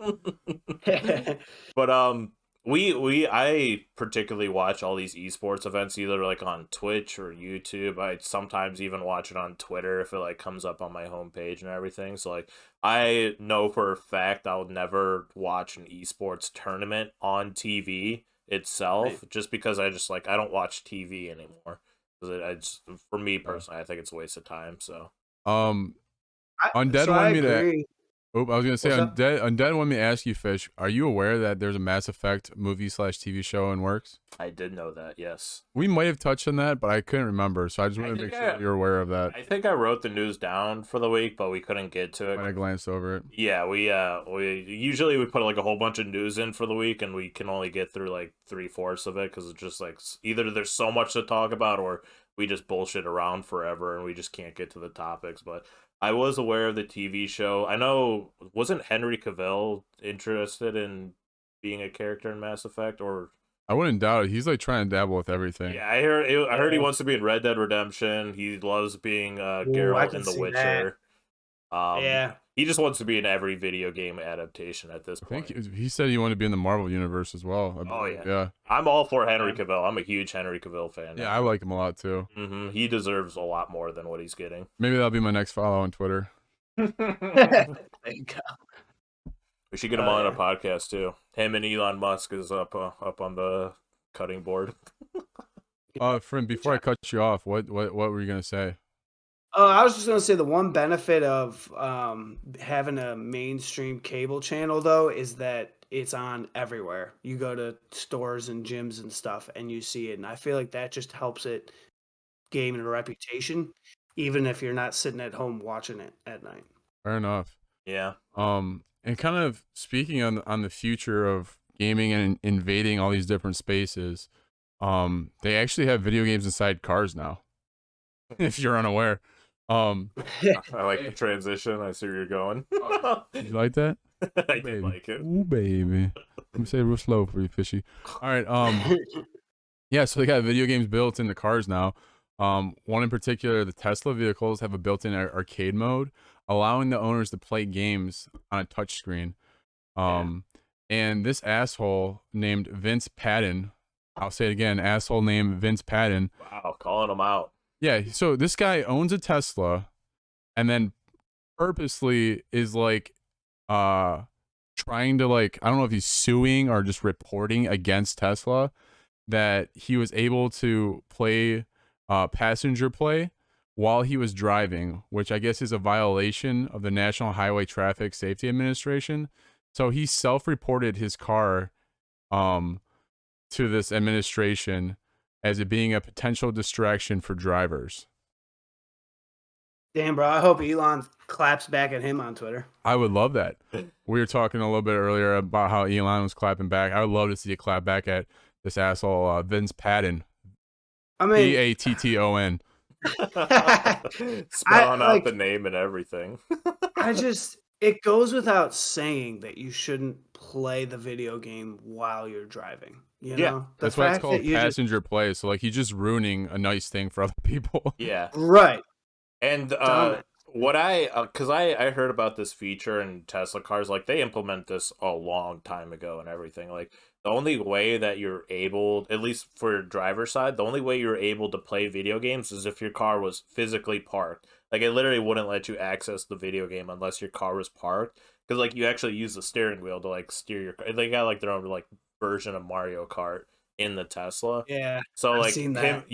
But I particularly watch all these esports events either like on Twitch or YouTube. I sometimes even watch it on Twitter if it like comes up on my homepage and everything. So like I know for a fact I'll never watch an esports tournament on TV itself Right. just because I just like I don't watch TV anymore. 'Cause I just, for me personally, I think it's a waste of time. So Undead So I wanted me to. agree. Oh, I was gonna say What's up? Undead wanted me to ask you, Fish. Are you aware that there's a Mass Effect movie/TV show in works? I did know that. Yes. We might have touched on that, but I couldn't remember, so I just I wanted to think make sure you're aware of that. I think I wrote the news down for the week, but we couldn't get to When I it. glanced over it. Yeah, we usually we put like a whole bunch of news in for the week, and we can only get through like 3/4 of it because it's just like either there's so much to talk about, or we just bullshit around forever, and we just can't get to the topics. But I was aware of the TV show. I know wasn't Henry Cavill interested in being a character in Mass Effect, or I wouldn't doubt it. He's like trying to dabble with everything. yeah, I heard he Yeah. wants to be in Red Dead Redemption. He loves being Ooh, I Geralt can in The see Witcher. Yeah. He just wants to be in every video game adaptation at this I point. think he said he wanted to be in the Marvel universe as well. I Oh, believe. yeah. Yeah. I'm all for Henry Cavill. I'm a huge Henry Cavill fan. Yeah, I like him a lot too. He deserves a lot more than what he's getting. Maybe that'll be my next follow on Twitter. There you go. We should get him on a podcast too. Him and Elon Musk is up on the cutting board. Friend, before I cut you off, what were you gonna say? I was just gonna say the one benefit of having a mainstream cable channel though is that it's on everywhere. You go to stores and gyms and stuff and you see it, and I feel like that just helps it gain a reputation, even if you're not sitting at home watching it at night. Fair enough. Yeah. And kind of speaking on the future of gaming and invading all these different spaces, they actually have video games inside cars now. If you're unaware. I like the transition. I see where you're going. Did you like that? I did Baby. like it. Ooh, baby. Let me say it real slow for you, Fishy. All right. Yeah, so they got video games built in the cars now. One in particular, the Tesla vehicles have a built-in arcade mode. allowing the owners to play games on a touchscreen. And this asshole named Vince Padden, I'll say it again, asshole named Vince Padden. Wow, calling him out. Yeah, so this guy owns a Tesla and then purposely is like trying to like, I don't know if he's suing or just reporting against Tesla that he was able to play passenger play while he was driving, which I guess is a violation of the National Highway Traffic Safety Administration. So he self-reported his car to this administration as it being a potential distraction for drivers. Damn, bro. I hope Elon claps back at him on Twitter. I would love that. We were talking a little bit earlier about how Elon was clapping back. I would love to see a clap back at this asshole Vince Padden. I mean, Patton. Spelling out the name and everything. It goes without saying that you shouldn't play the video game while you're driving. You know? That's why it's called passenger play. So like, he's just ruining a nice thing for other people. Yeah. Right. And because I heard about this feature in Tesla cars, like they implement this a long time ago and everything. Like the only way that you're able, at least for your driver's side, the only way you're able to play video games is if your car was physically parked. Like it literally wouldn't let you access the video game unless your car was parked. Because like you actually use the steering wheel to like steer your car. They got like their own like version of Mario Kart in the Tesla. Yeah. So I've like seen that.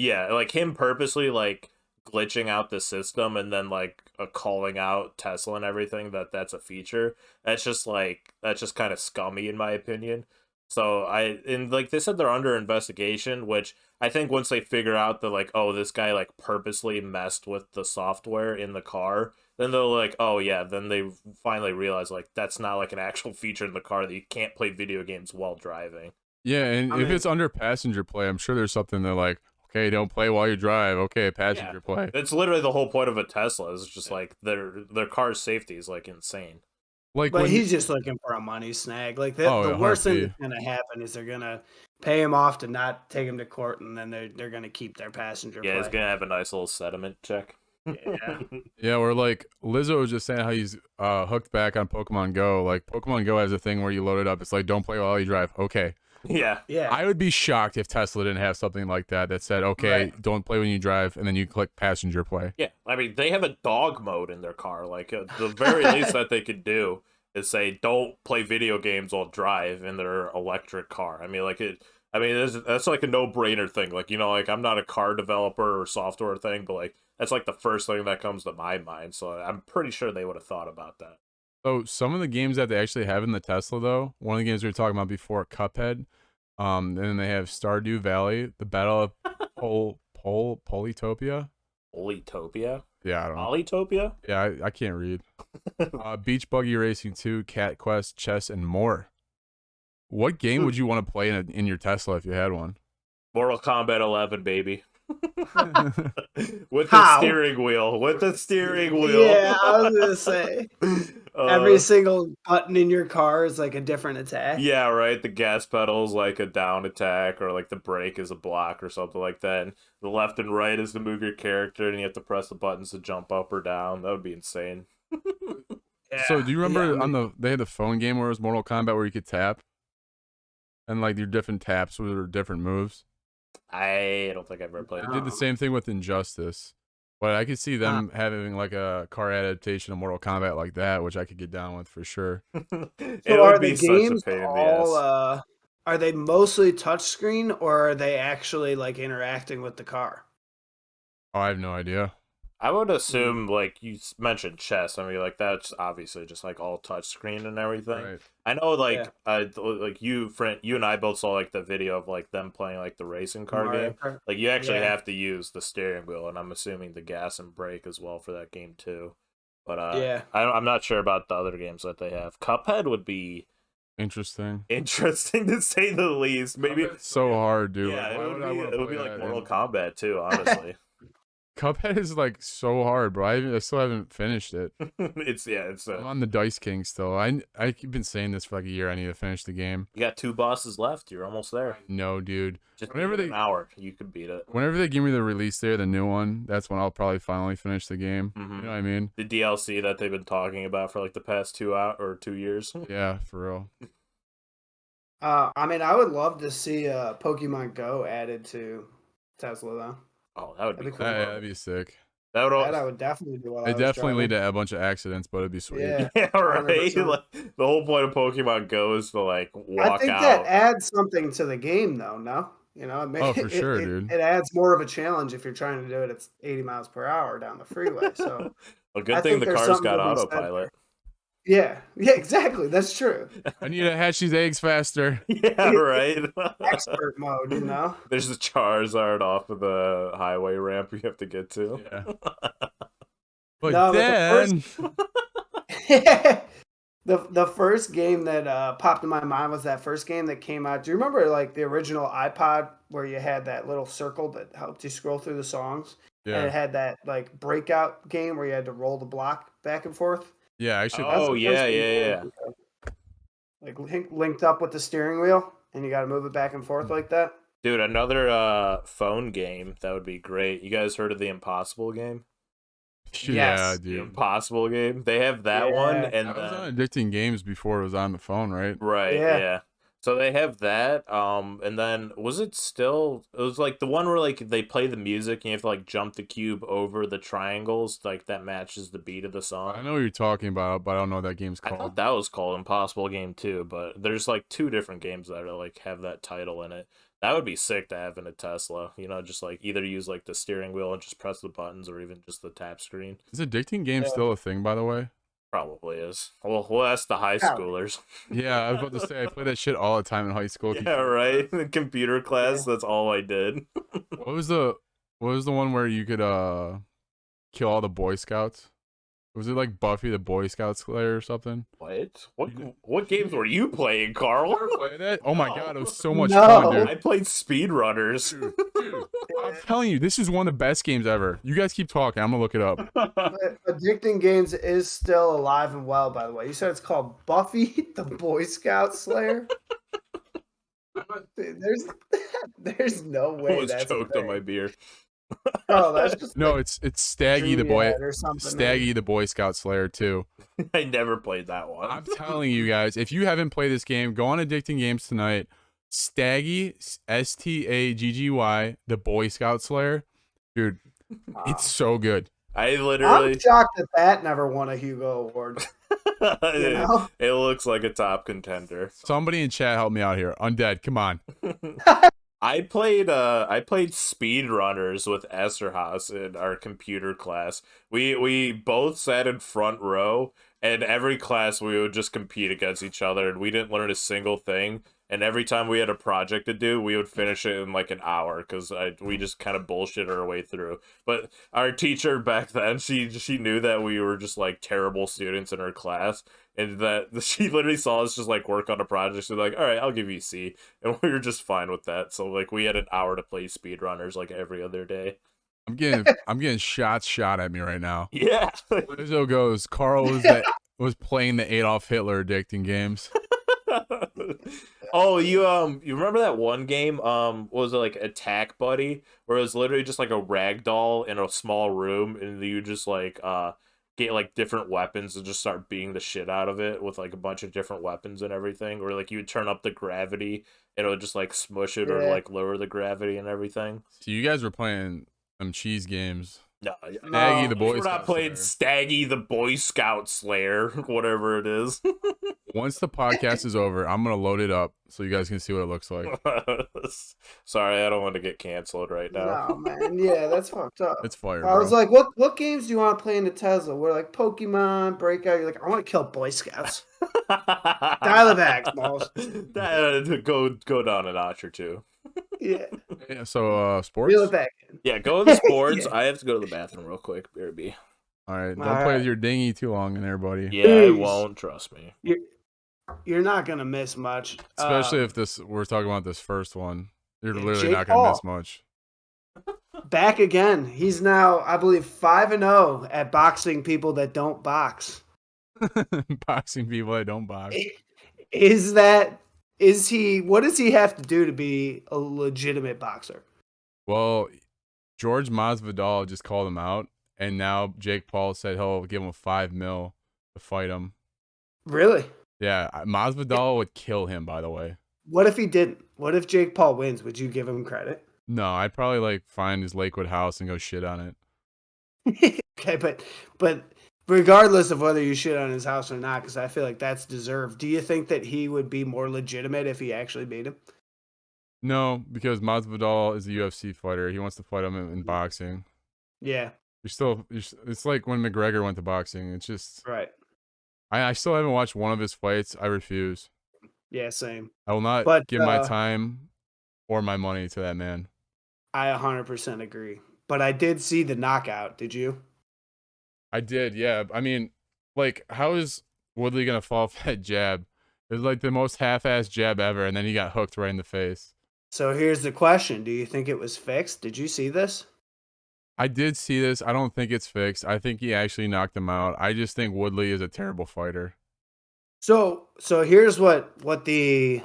him purposely like glitching out the system and then like calling out Tesla and everything that's a feature. That's just kind of scummy in my opinion. So they said they're under investigation, which I think once they figure out that like, oh, this guy like purposely messed with the software in the car, then they're like, oh yeah, then they finally realize like that's not like an actual feature in the car that you can't play video games while driving. Yeah, and if it's under passenger play, I'm sure there's something they're like, okay, don't play while you drive. Okay, passenger play. It's literally the whole point of a Tesla. Is just like their car's safety is like insane. Like, but he's just looking for a money snag. Like the worst thing that's gonna happen is they're gonna pay him off to not take him to court, and then they're gonna keep their passenger. Yeah, play. he's gonna have a nice little settlement check. Yeah. Yeah, or like Lizzo was just saying how he's hooked back on Pokemon Go. Like Pokemon Go has a thing where you load it up. It's like, don't play while you drive. Okay. Yeah. I would be shocked if Tesla didn't have something like that said, okay, don't play when you drive, and then you click passenger play. Yeah, I mean, they have a dog mode in their car. Like, the very least that they could do is say, don't play video games while drive in their electric car. I mean, that's like a no-brainer thing. Like, you know, like, I'm not a car developer or software thing, but, like, that's, like, the first thing that comes to my mind. So I'm pretty sure they would have thought about that. So some of the games that they actually have in the Tesla, though, one of the games we were talking about before, Cuphead, and then they have Stardew Valley, the Battle of Polytopia. Polytopia? Yeah, I don't know. Polytopia? Yeah, I can't read. Beach Buggy Racing 2, Cat Quest, Chess, and more. What game would you want to play in your Tesla if you had one? Mortal Kombat 11, baby. With the steering wheel. Yeah, I was gonna say every single button in your car is like a different attack. Yeah, right. The gas pedal is like a down attack, or like the brake is a block or something like that. And the left and right is to move your character, and you have to press the buttons to jump up or down. That would be insane. Yeah. So do you remember they had the phone game where it was Mortal Kombat where you could tap? And like your different taps were different moves? I don't think I've ever played it. I did the same thing with Injustice. But I could see them having like a car adaptation of Mortal Kombat like that, which I could get down with for sure. So are the games all are they mostly touchscreen, or are they actually like interacting with the car? Oh, I have no idea. I would assume, like you mentioned chess. I mean, like that's obviously just like all touchscreen and everything. Right. I know, like, like you and I both saw like the video of like them playing like the racing car game. Like you actually have to use the steering wheel, and I'm assuming the gas and brake as well for that game too. But I'm not sure about the other games that they have. Cuphead would be interesting to say the least. Maybe it's so hard, dude. Yeah, like, it would be like Mortal Kombat too, honestly. Cuphead is like so hard, bro. I still haven't finished it. it's I'm on the Dice King still. I've been saying this for like a year. I need to finish the game. you got 2 bosses left. You're almost there. No, dude. Just Whenever give it they an hour, you could beat it. Whenever they give me the release there, the new one, that's when I'll probably finally finish the game. You know what I mean? The DLC that they've been talking about for like the past 2 years. Yeah, for real. I mean, I would love to see Pokemon Go added to Tesla though. Oh, that would be That'd cool. be cool. That'd be sick. That would That I would definitely do. While I It was definitely lead driving. to a bunch of accidents, but it'd be sweet. Yeah, yeah, right. 100%. Like, the whole point of Pokemon Go is to like walk I think out. that adds something to the game, though. No, you know, Oh, for sure, dude. It adds more of a challenge if you're trying to do it at 80 miles per hour down the freeway. So, a good I thing think the there's car's something got to be said autopilot. yeah, exactly. That's true. I need to hatch these eggs faster. Yeah, right. Expert mode, you know. There's the Charizard off of the highway ramp you have to get to. Yeah. But No, but then the first game that popped in my mind was that first game that came out. Do you remember like the original iPod where you had that little circle that helped you scroll through the songs? And it yeah, had that like breakout game where you had to roll the block back and forth. yeah, I should. Oh, the yeah, first game yeah, I yeah. think of. Like linked up with the steering wheel, and you got to move it back and forth like that. Dude, another phone game that would be great. You guys heard of the Impossible game? Yeah, Yes. The dude. Impossible game. They have that one, Yeah. and That was then on Addicting Games before it was on the phone, right? right, Yeah. yeah. So they have that. And then was it still? It was like the one where like they play the music and you have to like jump the cube over the triangles, like that matches the beat of the I song. know what you're talking about, but I don't know what that game's I thought called. that was called Impossible Game too, but there's like 2 different games that are like have that title in it. That would be sick to have in a Tesla. You know, just like either use like the steering wheel and just press the buttons, or even just the tap screen. Is Addicting Games Yeah. still a thing, by the way? Probably is. Well, that's the high Yeah. schoolers. Yeah, I was about to say I played that shit all the time in high school. Yeah, right. In computer class, that's all I did. What was the one where you could kill all the Boy Scouts? Was it like Buffy the Boy Scout Slayer or something? What? What games were you playing, Carl? Played it? Oh my god, it was so much No. fun, dude. I played Speedrunners. Dude, I'm telling you, this is one of the best games ever. You guys keep talking. I'm gonna look it up. Addicting Games is still alive and well, by the way. You said it's called Buffy the Boy Scout Slayer. Dude, there's no I way was that's a choked on thing. my beer. Oh, that's just No, like it's Staggy the Boy Dreamyard or something. Staggy the Boy Scout Slayer too. I never played that one. I'm telling you guys, if you haven't played this game, go on Addicting Games tonight. Staggy, Staggy, the Boy Scout Slayer, dude, it's so good. I literally. I'm shocked that never won a Hugo Award. You know? It looks like a top contender. Somebody in chat help me out here. Undead, come on. I played Speedrunners with Esterhaus in our computer class. We both sat in front row, and every class we would just compete against each other, and we didn't learn a single thing. And every time we had a project to do, we would finish it in like an hour because we just kind of bullshit our way through. But our teacher back then, she knew that we were just like terrible students in her class, and that she literally saw us just like work on a project. She's like, "All right, I'll give you C," and we were just fine with that. So like we had an hour to play Speedrunners like every other day. I'm getting shots shot at me right now. Yeah. Lizzo goes, Carl was playing the Adolf Hitler Addicting Games. Oh, you remember that one game? What was it, like Attack Buddy, where it was literally just like a rag doll in a small room, and you just like get like different weapons and just start beating the shit out of it with like a bunch of different weapons and everything, or like you would turn up the gravity and it would just like smush it or Yeah. like lower the gravity and everything. So you guys were playing them cheese games. No, Staggy the Boy we're not Scout playing Slayer. Staggy the Boy Scout Slayer, whatever it is. Once the podcast is over, I'm gonna load it up so you guys can see what it looks like. Sorry, I don't want to get canceled right now. No, man. Yeah, that's fucked up. It's fire, I was bro. like, what games do you want to play in the Tesla? We're like Pokemon, Breakout. You're like, I want to kill Boy Scouts. Dial it back, Smalls. Go down a notch or two. Yeah. Yeah, so sports. Reel it back in. Yeah, go to the sports. Yeah. I have to go to the bathroom real quick. BRB. All right, don't All play right. with your dinghy too long in there, buddy. Yeah, I Jeez. won't. Trust me. You're not gonna miss much. Especially if we're talking about this first one. You're Yeah, literally Jake not gonna miss Paul. much. back again. He's now, I believe, 5-0 at boxing people that don't box. Boxing people that don't box. What does he have to do to be a legitimate boxer? Well, George Masvidal just called him out, and now Jake Paul said he'll give him $5 million to fight him. Really? Yeah, Masvidal would kill him, by the way. What if he didn't? What if Jake Paul wins? Would you give him credit? No, I'd probably like find his Lakewood house and go shit on it. Okay, but regardless of whether you shit on his house or not, because I feel like that's deserved. Do you think that he would be more legitimate if he actually beat him? No, because Masvidal is a UFC fighter. He wants to fight him in boxing. Yeah, It's like when McGregor went to boxing. It's just, right. I still haven't watched one of his fights. I refuse. Yeah, same. I will not But give my time or my money to that man. I 100% agree. But I did see the knockout. Did you? I did, yeah. I mean, like, how is Woodley gonna fall for that jab? It was like the most half-assed jab ever, and then he got hooked right in the face. So here's the question. Do you think it was fixed? Did you see this? I did see this. I don't think it's fixed. I think he actually knocked him out. I just think Woodley is a terrible fighter. So here's what the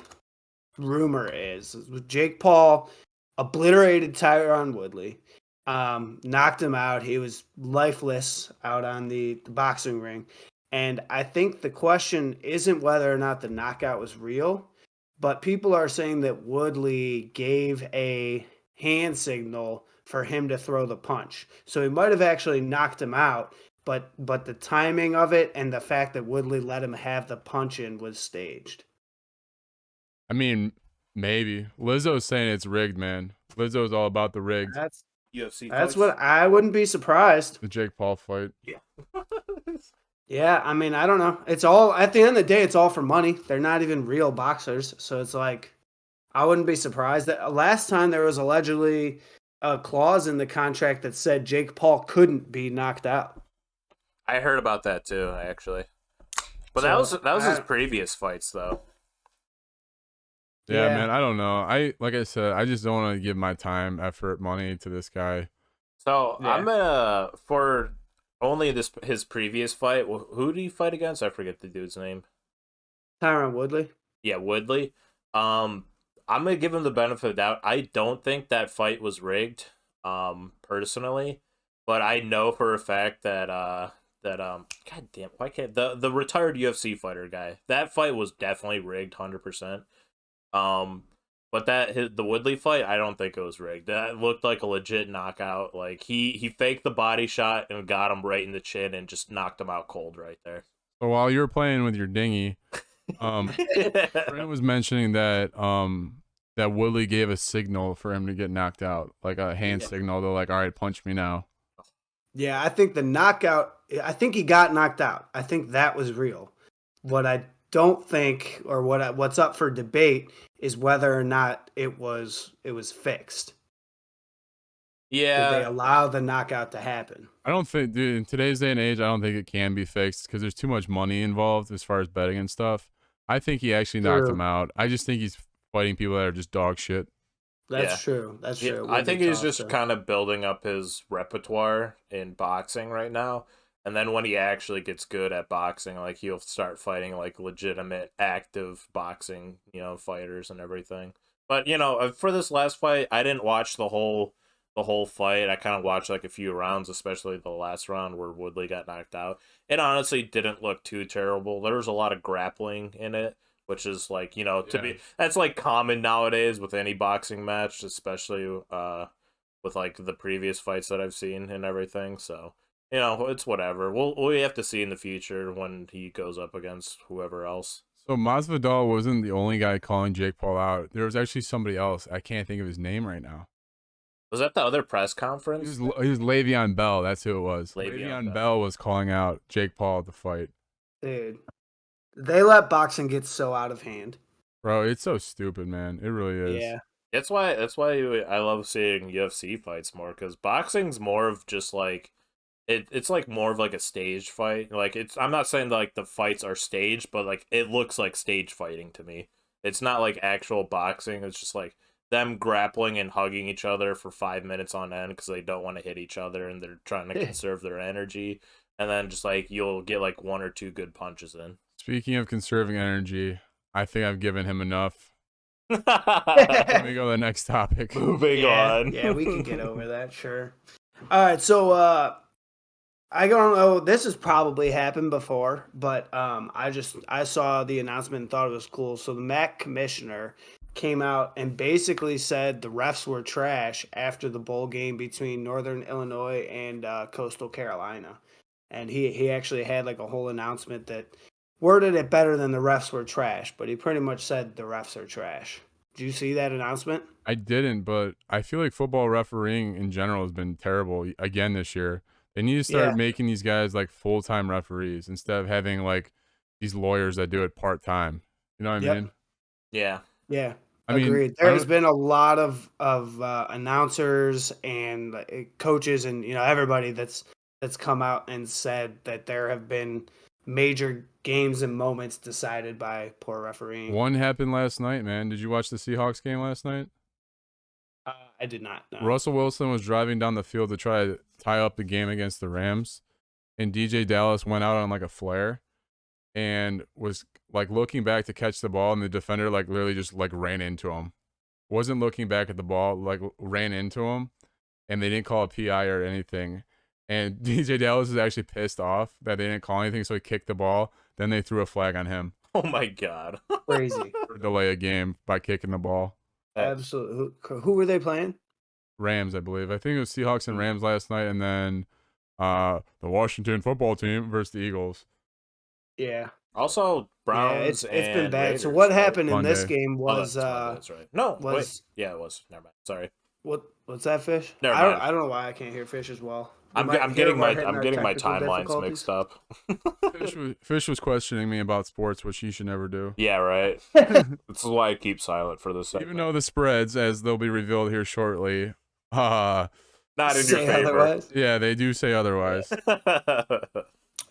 rumor is. Jake Paul obliterated Tyron Woodley, knocked him out. He was lifeless out on the boxing ring. And I think the question isn't whether or not the knockout was real, but people are saying that Woodley gave a hand signal for him to throw the punch. So he might have actually knocked him out, but the timing of it and the fact that Woodley let him have the punch in was staged. I mean, maybe. Lizzo's saying it's rigged, man. Lizzo's all about the rigged. That's UFC. That's what I wouldn't be surprised. The Jake Paul fight. Yeah. Yeah, I mean, I don't know. It's all at the end of the day, it's all for money. They're not even real boxers, so it's like I wouldn't be surprised that last time there was allegedly a clause in the contract that said Jake Paul couldn't be knocked out. I heard about that too, actually. But So, that was his previous fights, though. Yeah, man, I don't know. Like I said, I just don't want to give my time, effort, money to this guy. So Yeah. I'm gonna for only his previous fight. Who did he fight against? I forget the dude's name. Tyron Woodley. Yeah, Woodley. I'm gonna give him the benefit of the doubt. I don't think that fight was rigged, personally, but I know for a fact that God damn, why can't the retired UFC fighter guy, that fight was definitely rigged, 100%. But the Woodley fight, I don't think it was rigged. That looked like a legit knockout. Like he faked the body shot and got him right in the chin and just knocked him out cold right there. So while you were playing with your dinghy, Brent was mentioning that that Woodley gave a signal for him to get knocked out, like a hand signal. They're like, "All right, punch me now." Yeah, I think the knockout. I think he got knocked out. I think that was real. What I don't think, or what's up for debate, is whether or not it was fixed. Did they Yeah, allow the knockout to happen? I don't think, dude, in today's day and age, I don't think it can be fixed because there's too much money involved as far as betting and stuff. I think he actually knocked True. him out. I just think he's fighting people that are just dog shit. That's Yeah. true. That's yeah, true. It I would be think he's tough just to- kind of building up his repertoire in boxing right now. And then when he actually gets good at boxing, like he'll start fighting like legitimate active boxing, fighters and everything. But for this last fight, I didn't watch the whole fight. I kind of watched like a few rounds, especially the last round where Woodley got knocked out. It honestly didn't look too terrible. There was a lot of grappling in it, which is like, that's like common nowadays with any boxing match, especially with like the previous fights that I've seen and everything. So, it's whatever. We have to see in the future when he goes up against whoever else. So Masvidal wasn't the only guy calling Jake Paul out. There was actually somebody else. I can't think of his name right now. Was that the other press He conference? was Le'Veon Bell. That's who it was. Le'Veon Le'Veon Bell. Bell was calling out Jake Paul at the fight. Dude, they let boxing get so out of hand. Bro, it's so stupid, man. It really is. Yeah. That's why I love seeing UFC fights more, because boxing's more of just like it's like more of like a staged fight. Like I'm not saying like the fights are staged, but like it looks like stage fighting to me. It's not like actual boxing. It's just like them grappling and hugging each other for 5 minutes on end because they don't want to hit each other and they're trying to conserve their energy. And then just like you'll get like 1 or 2 good punches in. Speaking of conserving energy, I think I've given him enough. Let me go to the next topic. Moving on. Yeah, we can get over that, sure. All right, so I don't know. This has probably happened before, but I saw the announcement and thought it was cool. So the MAC commissioner came out and basically said the refs were trash after the bowl game between Northern Illinois and Coastal Carolina, and he actually had like a whole announcement that worded it better than the refs were trash, but he pretty much said the refs are trash. Did you see that announcement? I didn't, but I feel like football refereeing in general has been terrible again this year. They need to start making these guys like full-time referees instead of having like these lawyers that do it part-time. You know what I mean? Yeah. Yeah. I mean, Agreed. There has been a lot of announcers and coaches and everybody that's come out and said that there have been major games and moments decided by poor refereeing. One happened last night, man. Did you watch the Seahawks game last night? I did not know. Russell Wilson was driving down the field to try to tie up the game against the Rams, and DJ Dallas went out on like a flare and was like looking back to catch the ball, and the defender like literally just like ran into him. Wasn't looking back at the ball, like ran into him, and they didn't call a PI or anything. And DJ Dallas is actually pissed off that they didn't call anything, so he kicked the ball. Then they threw a flag on him. Oh my God. Crazy. Delay a game by kicking the ball. Absolutely. Who were they playing? Rams, I believe. I think it was Seahawks and Rams last night, and then the Washington football team versus the Eagles. Yeah. Also, Browns. Yeah, it's been bad. Raiders, so what right? happened in this game was that's right. No, wait. Yeah, it was. Never mind. Sorry. What's that, Fish? Never mind. I don't know why I can't hear Fish as well. I'm getting my timelines mixed up. Fish was questioning me about sports, which he should never do. Yeah, right. This is why I keep silent for this segment. Even though the spreads, as they'll be revealed here shortly, not in your favor. Otherwise? Yeah, they do say otherwise.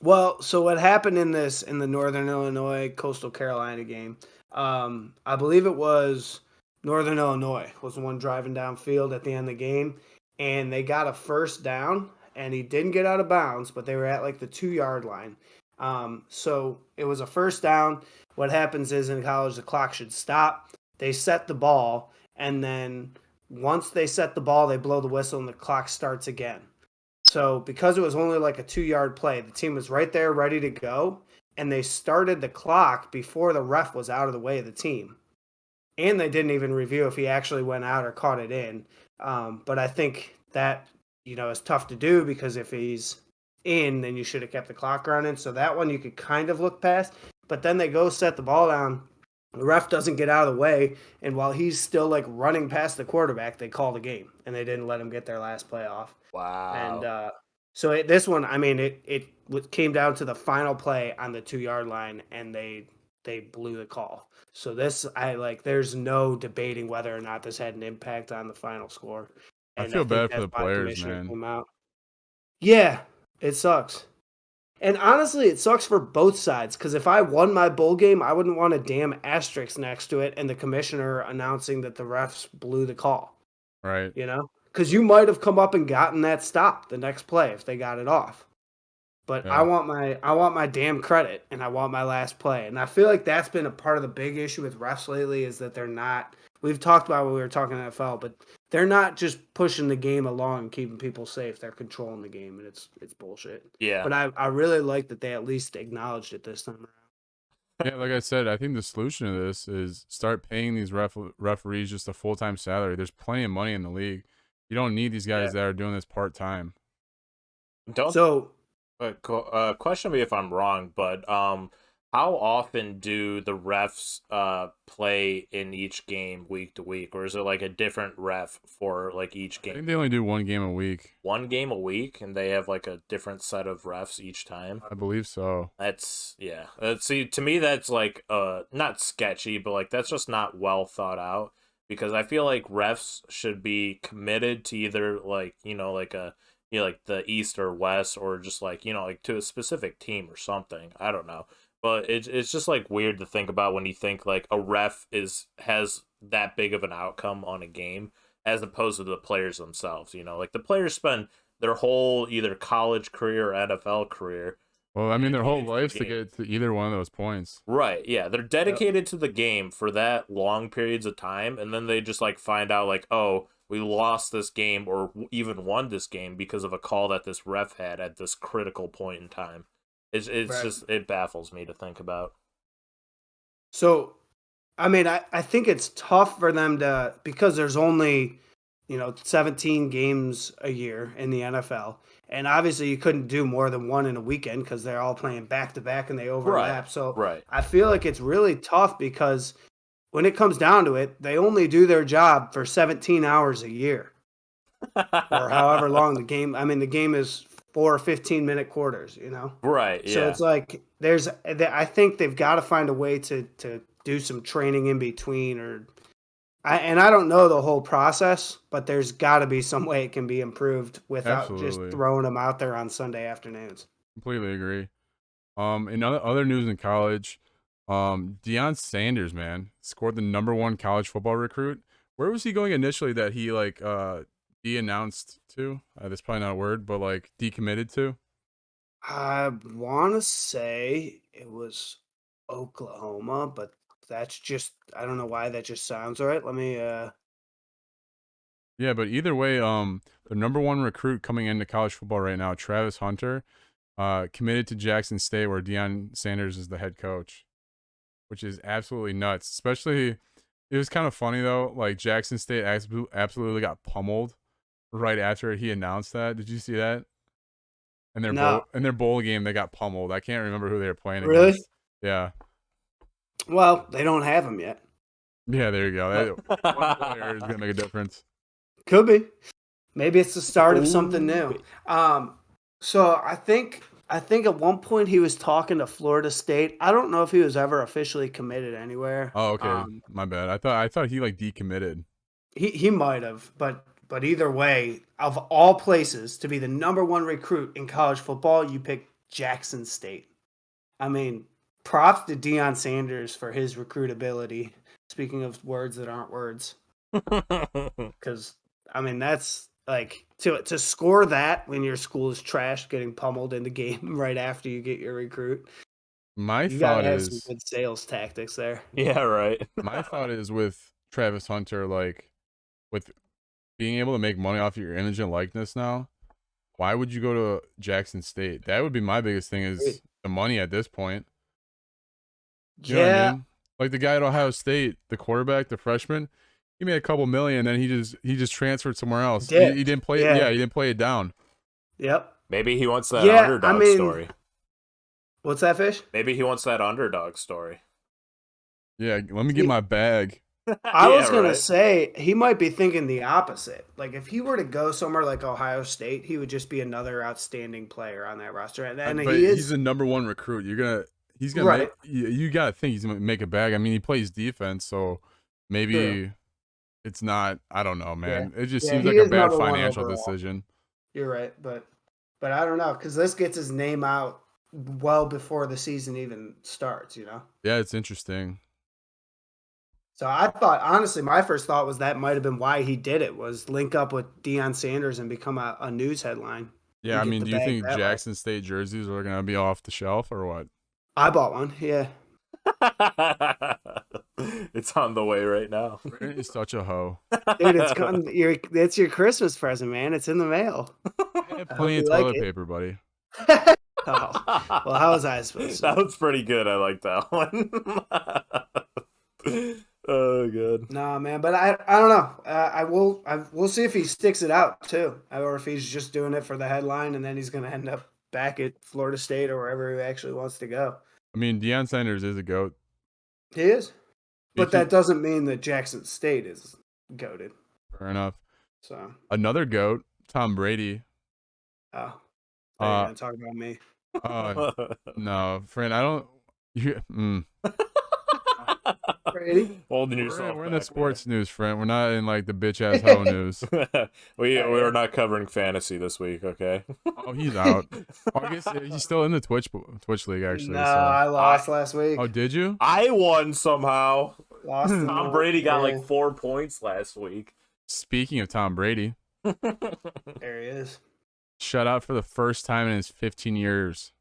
Well, so what happened in the Northern Illinois Coastal Carolina game? I believe it was Northern Illinois was the one driving downfield at the end of the game, and they got a first down. And he didn't get out of bounds, but they were at like the 2-yard line. So it was a first down. What happens is in college, the clock should stop. They set the ball, and then once they set the ball, they blow the whistle and the clock starts again. So because it was only like a 2-yard play, the team was right there ready to go, and they started the clock before the ref was out of the way of the team. And they didn't even review if he actually went out or caught it in. But I think that it's tough to do because if he's in, then you should have kept the clock running. So that one you could kind of look past. But then they go set the ball down. The ref doesn't get out of the way. And while he's still like running past the quarterback, they call the game. And they didn't let him get their last play off. Wow. And so this one, I mean, it came down to the final play on the 2-yard line, and they blew the call. So this, there's no debating whether or not this had an impact on the final score. I feel bad for the players, man. Yeah, it sucks. And honestly, it sucks for both sides, because if I won my bowl game, I wouldn't want a damn asterisk next to it and the commissioner announcing that the refs blew the call. Right. Because you might have come up and gotten that stop the next play if they got it off. But yeah. I want my damn credit, and I want my last play. And I feel like that's been a part of the big issue with refs lately is that they're not. We've talked about when we were talking NFL, but they're not just pushing the game along and keeping people safe. They're controlling the game, and it's bullshit. Yeah. But I really like that they at least acknowledged it this time around. Yeah, like I said, I think the solution to this is start paying these referees just a full-time salary. There's plenty of money in the league. You don't need these guys that are doing this part-time. Question me if I'm wrong, but how often do the refs play in each game week to week, or is it like a different ref for like each game? I think they only do one game a week. One game a week, and they have like a different set of refs each time? I believe so. See, to me that's like not sketchy, but like that's just not well thought out, because I feel like refs should be committed to either like like the East or West, or just like like to a specific team or something. I don't know. But it's just like weird to think about when you think like a ref has that big of an outcome on a game as opposed to the players themselves. Like the players spend their whole either college career or NFL career. Well, I mean, their whole dedicated to the lives to game. get to either one of those points. Right, yeah, they're dedicated to the game for that long periods of time, and then they just like find out like, oh, we lost this game or even won this game because of a call that this ref had at this critical point in time. It's Right. just it baffles me to think about. So, I mean, I think it's tough for them to, because there's only, 17 games a year in the NFL. And obviously you couldn't do more than one in a weekend because they're all playing back to back and they overlap. So Right. I feel like it's really tough because when it comes down to it, they only do their job for 17 hours a year or however long the game. I mean, the game is 4 15-minute quarters. Right, yeah. So it's like I think they've got to find a way to do some training in between, and I don't know the whole process, but there's got to be some way it can be improved without just Absolutely. throwing them out there on Sunday afternoons. Completely agree. In other news in college, Deion Sanders, man, scored the #1 college football recruit. Where was he going initially that he de-announced to? That's probably not a word, but like decommitted to. I want to say it was Oklahoma, but that's just, I don't know why that just sounds right. Let me Yeah, but either way, the #1 recruit coming into college football right now, Travis Hunter, committed to Jackson State, where Deion Sanders is the head coach, which is absolutely nuts. Especially, it was kind of funny though. Like Jackson State absolutely got pummeled right after he announced that. Did you see that? In No. their bowl game, they got pummeled. I can't remember who they were playing Really? against. Yeah. Well, they don't have him yet. Yeah, there you go. One player is gonna make a difference. Could be. Maybe it's the start of something new. So I think at one point he was talking to Florida State. I don't know if he was ever officially committed anywhere. Oh, okay. My bad. I thought he like decommitted. He might have, but either way, of all places to be the #1 recruit in college football, you pick Jackson State. I mean, props to Deion Sanders for his recruitability. Speaking of words that aren't words, because I mean that's like to score that when your school is trash, getting pummeled in the game right after you get your recruit. My You thought gotta have some is good sales tactics there. Yeah, right. my thought is with Travis Hunter, like with being able to make money off of your image and likeness now, why would you go to Jackson State? That would be my biggest thing is the money at this point. You know what I mean? Like the guy at Ohio State, the quarterback, the freshman, he made a couple million, then he just transferred somewhere else. He didn't play. Yeah, he didn't play it down. Yep. Maybe he wants that underdog story. What's that, Fish? Maybe he wants that underdog story. Yeah, let me get my bag. I was going to say, he might be thinking the opposite. Like, if he were to go somewhere like Ohio State, he would just be another outstanding player on that roster. And but he's the #1 recruit. He's gonna right. You gotta think he's gonna make a bag. I mean, he plays defense, so maybe it's not. I don't know, man. Yeah. It just seems like a bad financial decision. You're right, but I don't know, because this gets his name out well before the season even starts. Yeah, it's interesting. So I thought, honestly, my first thought was that might have been why he did it, was link up with Deion Sanders and become a news headline. Yeah, I mean, do you think Jackson State jerseys are going to be off the shelf or what? I bought one, yeah. It's on the way right now. Brandon is such a hoe. Dude, it's your Christmas present, man. It's in the mail. I have plenty of toilet paper, buddy. Oh, well, how was I supposed to? That was pretty good. I like that one. Oh, good. No, man, but I don't know. We'll see if he sticks it out too, or if he's just doing it for the headline and then he's going to end up back at Florida State or wherever he actually wants to go. I mean, Deion Sanders is a GOAT. He is, but that doesn't mean that Jackson State is goated. Fair enough. So another GOAT, Tom Brady. Oh, are you gonna talk about me? No, friend, I don't. Brady? Holding yourself. We're in the sports news, friend. We're not in like the bitch ass hoe news. We're not covering fantasy this week, okay? Oh, he's out. Oh, I guess he's still in the Twitch league actually. No, so. I lost last week. Oh, did you? I won somehow. Lost in Tom the- Brady got yeah, like 4 points last week. Speaking of Tom Brady, there he is. shut out for the first time in his 15 years.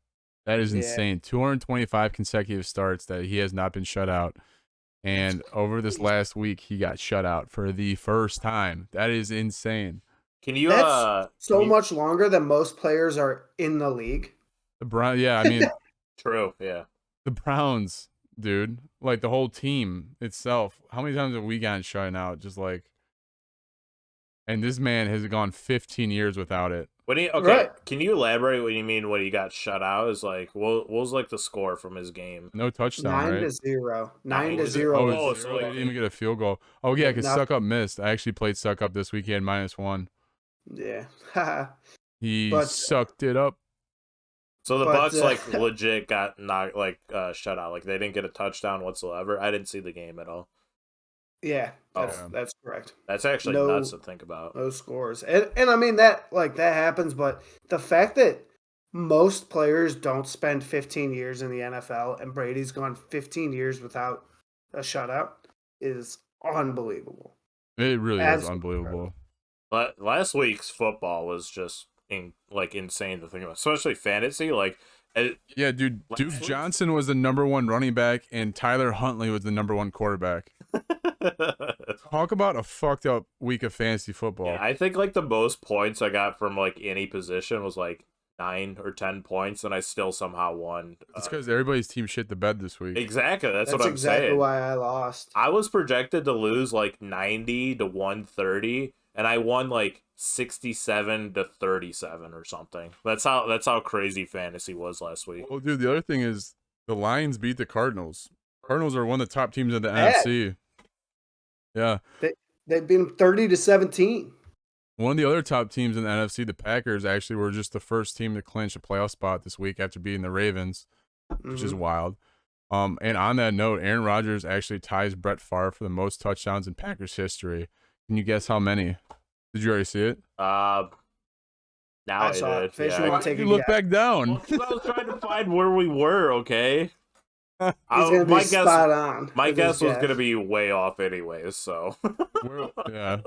That is Yeah. insane. 225 consecutive starts that he has not been shut out. And over this last week, he got shut out for the first time. That is insane. Can you That's so can you- much longer than most players are in the league. Yeah, I mean, True, yeah. the Browns, dude, like the whole team itself. How many times have we gotten shut out? Just like, and this man has gone 15 years without it. Okay, Right. Can you elaborate what you mean when he got shut out? Is like what was like the score from his game? No touchdown, 9 right? to 0. 9 to 9-0. 0. Oh, so they like- didn't even get a field goal. Oh yeah, because Nothing. Suck Up missed. I actually played Suck Up this weekend -1. Yeah. He But- sucked it up. So the But, Bucks uh, like legit got knocked shut out. Like they didn't get a touchdown whatsoever. I didn't see the game at all. Yeah, that's, Oh. that's correct. That's actually No- nuts to think about. Those scores. And I mean that happens, but the fact that most players don't spend 15 years in the NFL and Brady's gone 15 years without a shutout is unbelievable. It really is Absolutely unbelievable. But last week's football was just insane to think about, especially fantasy. Like, Yeah, dude. Last Duke week's- Johnson was the #1 running back, and Tyler Huntley was the #1 quarterback. Talk about a fucked up week of fantasy football. yeah, I think like the most points I got from like any position was like 9 or 10 points, and I still somehow won. It's because everybody's team shit the bed this week. Exactly, that's what I'm exactly saying. why I lost. I was projected to lose like 90 to 130, and I won like 67 to 37 or something. That's how crazy fantasy was last week. Well, dude, the other thing is the Lions beat the Cardinals. Cardinals are one of the top teams in the Bad. NFC. Yeah. They've been 30 to 17. One of the other top teams in the NFC, the Packers, actually were just the first team to clinch a playoff spot this week after beating the Ravens, which is Mhm. wild. And on that note, Aaron Rodgers actually ties Brett Favre for the most touchdowns in Packers history. Can you guess how many? Did you already see it? Now I I saw it. did. Fish, Yeah. you Why wanna did take you a look guess? back down? Well, 'cause I was trying to find where we were. Okay. He's gonna be spot on. My with guess his was gonna be way off anyways. So. Yeah.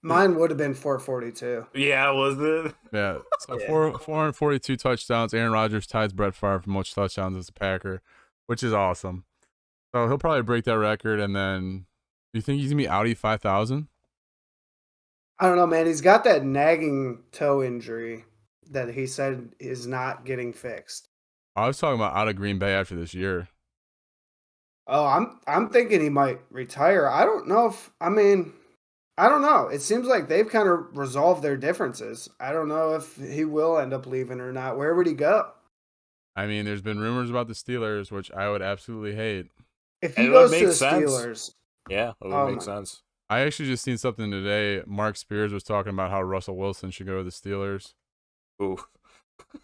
Mine would have been 442. Yeah, was it? Yeah. So Yeah. 442 touchdowns. Aaron Rodgers ties Brett Favre for most touchdowns as a Packer, which is awesome. So he'll probably break that record, and then do you think he's gonna be Audi 5,000? I don't know, man. He's got that nagging toe injury that he said is not getting fixed. I was talking about out of Green Bay after this year. Oh, I'm thinking he might retire. I don't know if I don't know. It seems like they've kind of resolved their differences. I don't know if he will end up leaving or not. Where would he go? I mean, there's been rumors about the Steelers, which I would absolutely hate. If he It would goes to make the sense. Steelers, Yeah, it would Oh make my- sense. I actually just seen something today. Mark Spears was talking about how Russell Wilson should go to the Steelers. Ooh.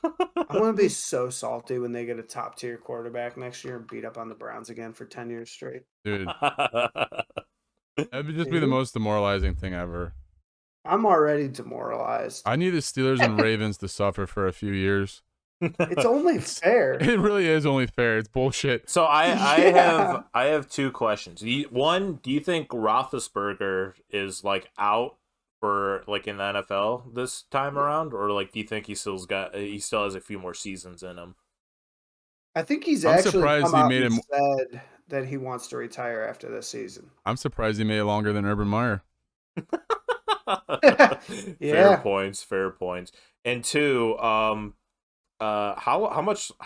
I'm gonna be so salty when they get a top tier quarterback next year and beat up on the Browns again for 10 years straight. Dude, that would just be the most demoralizing thing ever. I'm already demoralized. I need the Steelers and Ravens to suffer for a few years. It's only fair. It really is only fair. It's bullshit. So I Yeah. have two questions. One, do you think Roethlisberger is like out for like in the NFL this time around, or like do you think he still has a few more seasons in him? I think he's I'm actually surprised come he out made and him- said that he wants to retire after this season. I'm surprised he made it longer than Urban Meyer. Fair Yeah. points. Fair points. And two, how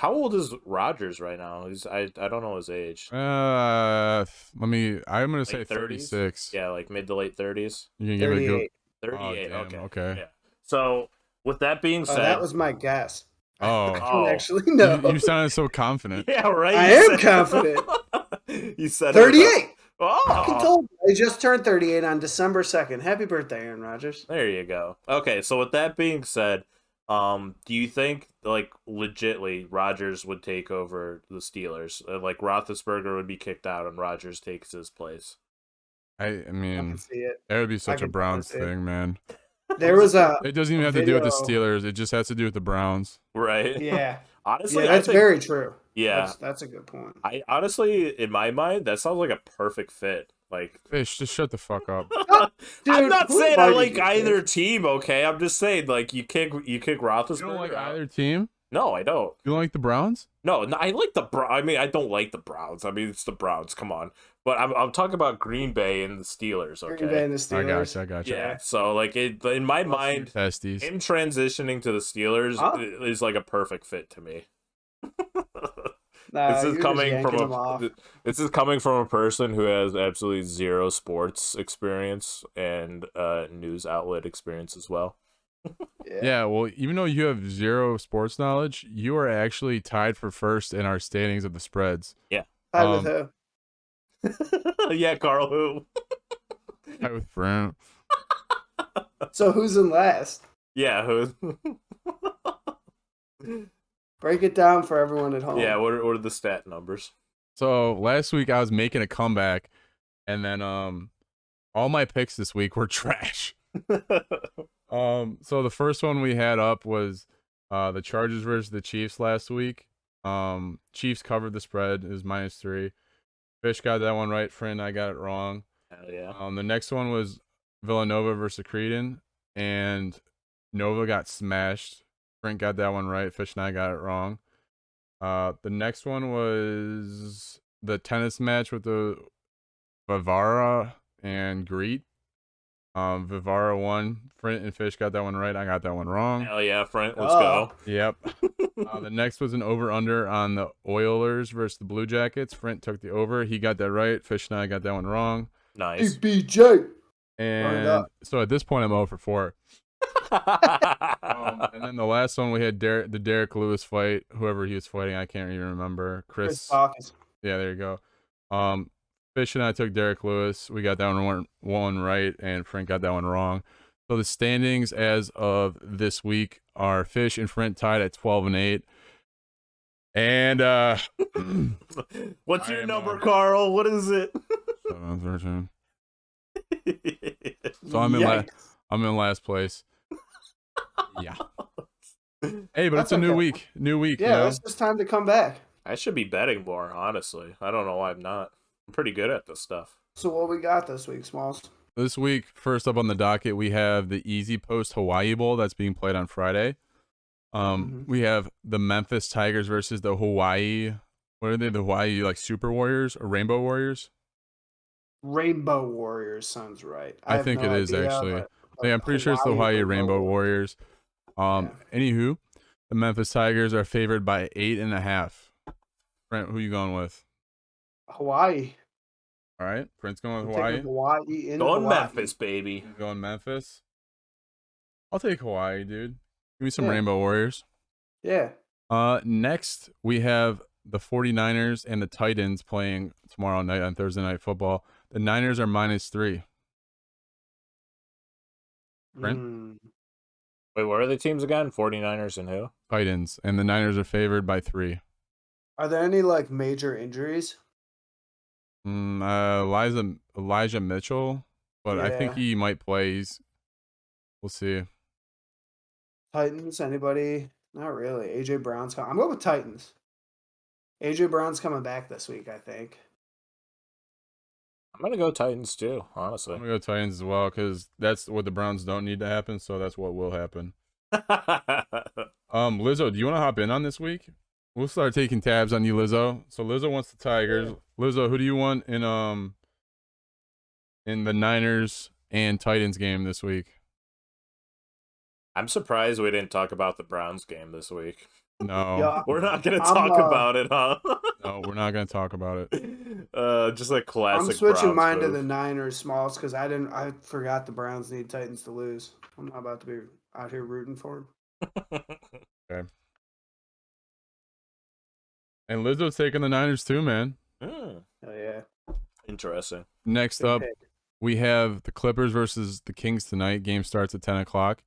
old is Rodgers right now? I don't know his age. I'm gonna say Late 30s? 36. Yeah, like mid to late 30s. You can give it a go. 38. 38. damn, okay. okay. Yeah. So with that being Oh, said, that was my guess. Oh, I Oh. don't actually know. you sounded so confident. yeah, right. I You am said- confident. You said 38. I Oh, told you. I just turned 38 on December 2nd. Happy birthday, Aaron Rodgers. there you go. Okay, so with that being said, do you think like legitly Rodgers would take over the Steelers? Like Roethlisberger would be kicked out and Rodgers takes his place. I I mean, can see it. that would be such a can Browns promise it. thing, man. There was It doesn't even have to do with the Steelers. It just has to do with the Browns. Right. Yeah. Honestly, Yeah, that's very true. Yeah. That's a good point. I honestly, in my mind, that sounds like a perfect fit. Like, Fish, just shut the fuck up. Dude, I'm not who saying I invited like you, either Fish? team. Okay, I'm just saying like you kick You Roethlisberger don't like out. either team? No, I don't. You don't like the Browns? No, I like the I mean, I don't like the Browns. I mean, it's the Browns. Come on, but I'm talking about Green Bay and the Steelers. Okay. Green Bay and the Steelers. I got you. Yeah. So like in my mind, Testes. him transitioning to the Steelers is like a perfect fit to me. Nah, This is coming from them off. this is coming from a person who has absolutely zero sports experience and news outlet experience as well. Yeah, well, even though you have zero sports knowledge, you are actually tied for first in our standings of the spreads. Yeah. Tied with who? Yeah, Carl who? Tied with Brent. So who's in last? Yeah, who? Break it down for everyone at home. Yeah, what are the stat numbers? So last week I was making a comeback, and then all my picks this week were trash. So the first one we had up was the Chargers versus the Chiefs last week. Chiefs covered the spread. It was -3. Fish got that one right. Friend, I got it wrong. Hell yeah. The next one was Villanova versus Creedon, and Nova got smashed. Brent got that one right. Fish and I got it wrong. The next one was the tennis match with the Vivara and Greet. Vivara won. Front and Fish got that one right. I got that one wrong. Hell yeah, Front. Let's go. Yep. The next was an over-under on the Oilers versus the Blue Jackets. Front took the over. He got that right. Fish and I got that one wrong. Nice. BJ. And so at this point, I'm 0 for 4. And then the last one we had the Derek Lewis fight. Whoever he was fighting, I can't even remember. Chris Hawkins. Yeah, there you go. Fish and I took Derek Lewis. We got that one right, and Frank got that one wrong. So the standings as of this week are Fish and Frank tied at 12-8. And what's your number, Carl? What is it? 7-13. So I'm in last place. Yeah. Hey, but it's a new week. New week. Yeah, you know? it's just time to come back. I should be betting more, honestly. I don't know why I'm not. I'm pretty good at this stuff. So what we got this week, Smalls? This week, first up on the docket, we have the Easy Post Hawaii Bowl that's being played on Friday. We have the Memphis Tigers versus the Hawaii. What are they? The Hawaii Super Warriors or Rainbow Warriors? Rainbow Warriors sounds right. I think it is actually. I'm pretty sure it's the Hawaii Rainbow Warriors. Anywho, the Memphis Tigers are favored by 8.5. Brent, who you going with? Hawaii. All right, Brent's going with Hawaii. Going Memphis, baby. Going Memphis. I'll take Hawaii, dude. Give me some Rainbow Warriors. Yeah. Next, we have the 49ers and the Titans playing tomorrow night on Thursday Night Football. The Niners are -3. Brent? Wait, what are the teams again? 49ers and who? Titans. And the Niners are favored by 3. Are there any major injuries? Elijah Mitchell, but I think he might play. We'll see. Titans, anybody? Not really. AJ Brown's coming. I'm going with Titans. AJ Brown's coming back this week, I think. I'm going to go Titans too, honestly. I'm going to go Titans as well because that's what the Browns don't need to happen, so that's what will happen. Lizzo, do you want to hop in on this week? We'll start taking tabs on you, Lizzo. So Lizzo wants the Tigers. Yeah. Lizzo, who do you want in the Niners and Titans game this week? I'm surprised we didn't talk about the Browns game this week. No. Yeah, we're not going to talk about it, huh? No, we're not going to talk about it. Just a classic I'm switching Browns mine move. to the Niners, Smalls, because I forgot the Browns need Titans to lose. I'm not about to be out here rooting for them. Okay. And Lizzo's taking the Niners too, man. Oh, yeah. Interesting. Next up, we have the Clippers versus the Kings tonight. Game starts at 10 o'clock.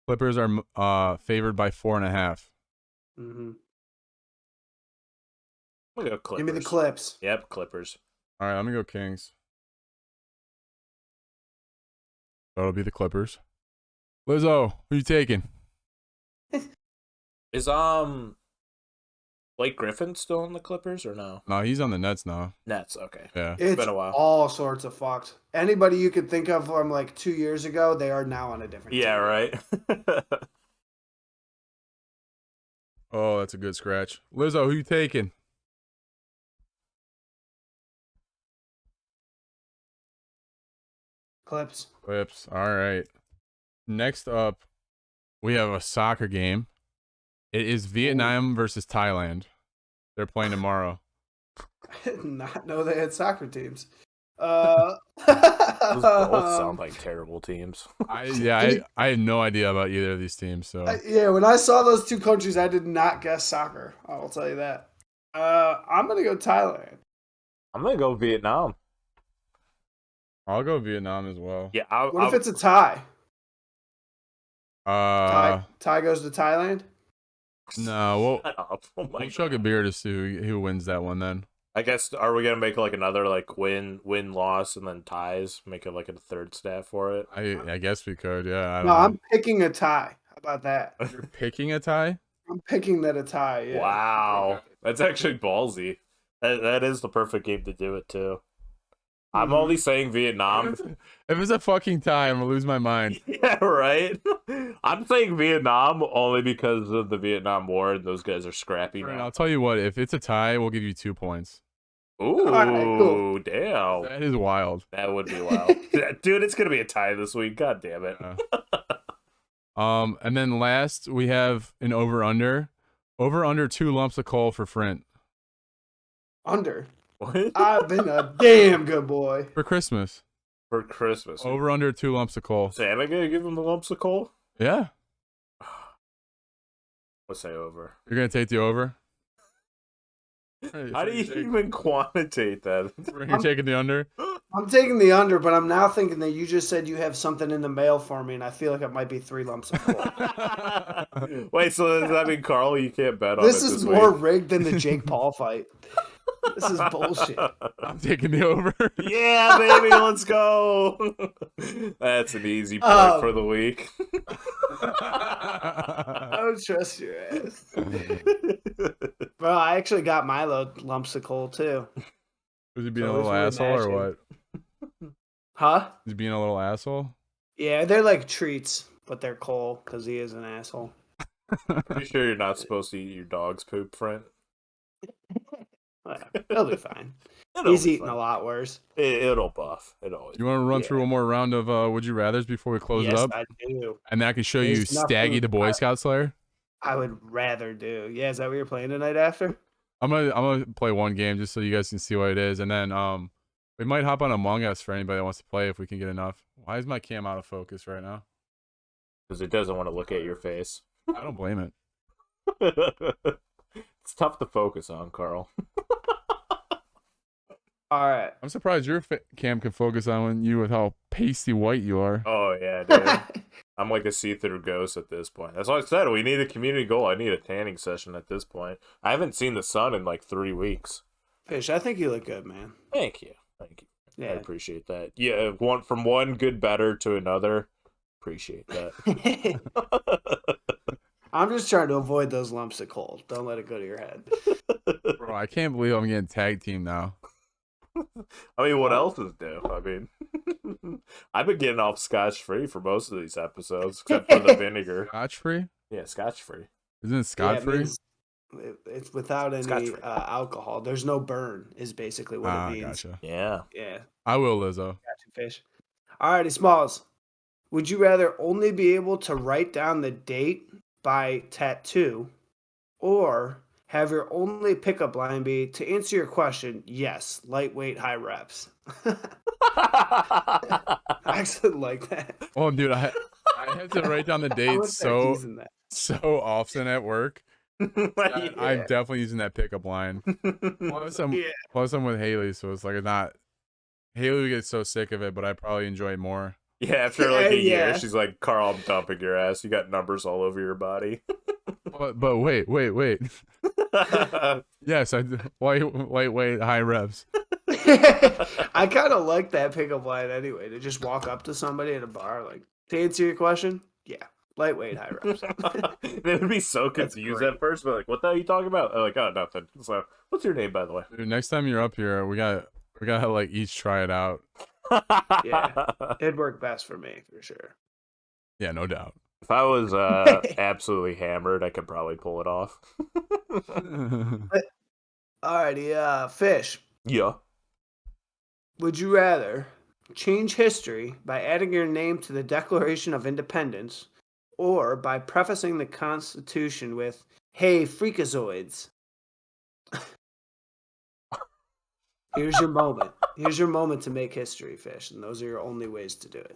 Clippers are favored by 4.5. Mm-hmm. We'll go Clippers. Give me the Clips. Yep, Clippers. All right, I'm going to go Kings. That'll be the Clippers. Lizzo, who you taking? Is Blake Griffin still in the Clippers or no? No, he's on the Nets now. Nets, okay. Yeah. It's been a while. all sorts of fucked. Anybody you could think of from like 2 years ago, they are now on a different Yeah, team. right. Oh, that's a good scratch. Lizzo, who you taking? Clips. Clips. All right. Next up, we have a soccer game. It is Vietnam versus Thailand. They're playing tomorrow. I did not know they had soccer teams. Those both sound like terrible teams. I had no idea about either of these teams. So Yeah, when I saw those two countries, I did not guess soccer. I will tell you that. I'm gonna go Thailand. I'm gonna go Vietnam. I'll go Vietnam as well. Yeah. What if it's a tie? Uh, Tie goes to Thailand. no, Shut up. Oh my we'll chug a God. beer to see who wins that one then. I guess are we gonna make like another like win loss and then ties? Make it like a third stat for it. I guess we could. Yeah. I don't No, know. I'm picking a tie. How about that? You're picking a tie. I'm picking that a tie. Yeah. Wow, that's actually ballsy. That is the perfect game to do it too. I'm only saying Vietnam. If it's a fucking tie, I'm gonna lose my mind. Yeah, right. I'm saying Vietnam only because of the Vietnam War and those guys are scrappy And now. I'll tell you what. If it's a tie, we'll give you 2 points. Ooh, Alright, cool. damn. That is wild. That would be wild. Dude, it's gonna be a tie this week. God damn it. And then last we have an over under 2 lumps of coal for Frint Under. What? I've been a damn good boy. for Christmas. For Christmas. Over under 2 lumps of coal. Santa gonna give him the lumps of coal? Yeah, Let's say over. you're gonna take the over. How do you even quantitate that? You're taking the under. I'm taking the under, but I'm now thinking that you just said you have something in the mail for me, and I feel like it might be 3 lumps of coal. Wait, so does that mean Carl, you can't bet on This it is this more week? rigged than the Jake Paul fight. This is bullshit. I'm taking the over. Yeah, baby, let's go. That's an easy point for the week. I don't trust your ass. Bro, I actually got Milo lumps of coal too. Was he being So a little it's really asshole or matching. what? Huh? He's being a little asshole. Yeah, they're like treats, but they're coal because he is an asshole. Pretty sure you're not supposed to eat your dog's poop, friend. Whatever. He'll be fine. It'll He's be eating fine. a lot worse. It'll buff. It always. You want to run Yeah. through one more round of Would You Rather's before we close it Yes, up? I do. And that can show you There's nothing- Staggy the Boy Scout Slayer. I would rather do. Yeah, is that what you're playing tonight after? I'm gonna play one game just so you guys can see what it is, and then we might hop on Among Us for anybody that wants to play if we can get enough. Why is my cam out of focus right now? Because it doesn't want to look at your face. I don't blame it. It's tough to focus on, Carl. All right. I'm surprised your cam can focus on you with how pasty white you are. Oh yeah, dude. I'm like a see-through ghost at this point. That's what I said. We need a community goal. I need a tanning session at this point. I haven't seen the sun in like 3 weeks. Fish, I think you look good, man. Thank you. Thank you. I Yeah. appreciate that. Yeah, from one good better to another. Appreciate that. I'm just trying to avoid those lumps of coal. Don't let it go to your head. Bro, I can't believe I'm getting tag team now. I mean, what else is new? I mean, I've been getting off scotch free for most of these episodes, except for the vinegar. Scotch free? Yeah, scotch free. Isn't it Scotch Yeah, it free? means it's without any Scotch-free. alcohol. There's no burn, is basically what it means. Gotcha. Yeah. Yeah. I will, Lizzo. Gotcha, Fish. Alrighty, Smalls. Would you rather only be able to write down the date by tattoo or have your only pickup line be to answer your question, yes, lightweight, high reps? I actually like that. Oh, dude, I have to write down the I dates would start so using that. often at work. that I'm definitely using that pickup line. Plus, I'm with Haley, so it's like it's not. Haley would get so sick of it, but I probably enjoy it more. Yeah, after like a Yeah. year, she's like, Carl, I'm dumping your ass. You got numbers all over your body. But wait. Yes, I do. Lightweight, high reps. I kind of like that pickup line anyway, to just walk up to somebody at a bar, like, to answer your question, Yeah, lightweight high reps. They would be so That's confused great. at first, but like, what the hell are you talking about? They're like, oh, nothing. So, what's your name, by the way? Dude, next time you're up here, we gotta like each try it out. Yeah, it'd work best for me for sure. Yeah, no doubt. If I was absolutely hammered, I could probably pull it off. Alrighty, Fish. Yeah. Would you rather change history by adding your name to the Declaration of Independence, or by prefacing the Constitution with "Hey, freakazoids"? Here's your moment. Here's your moment to make history, Fish, and those are your only ways to do it.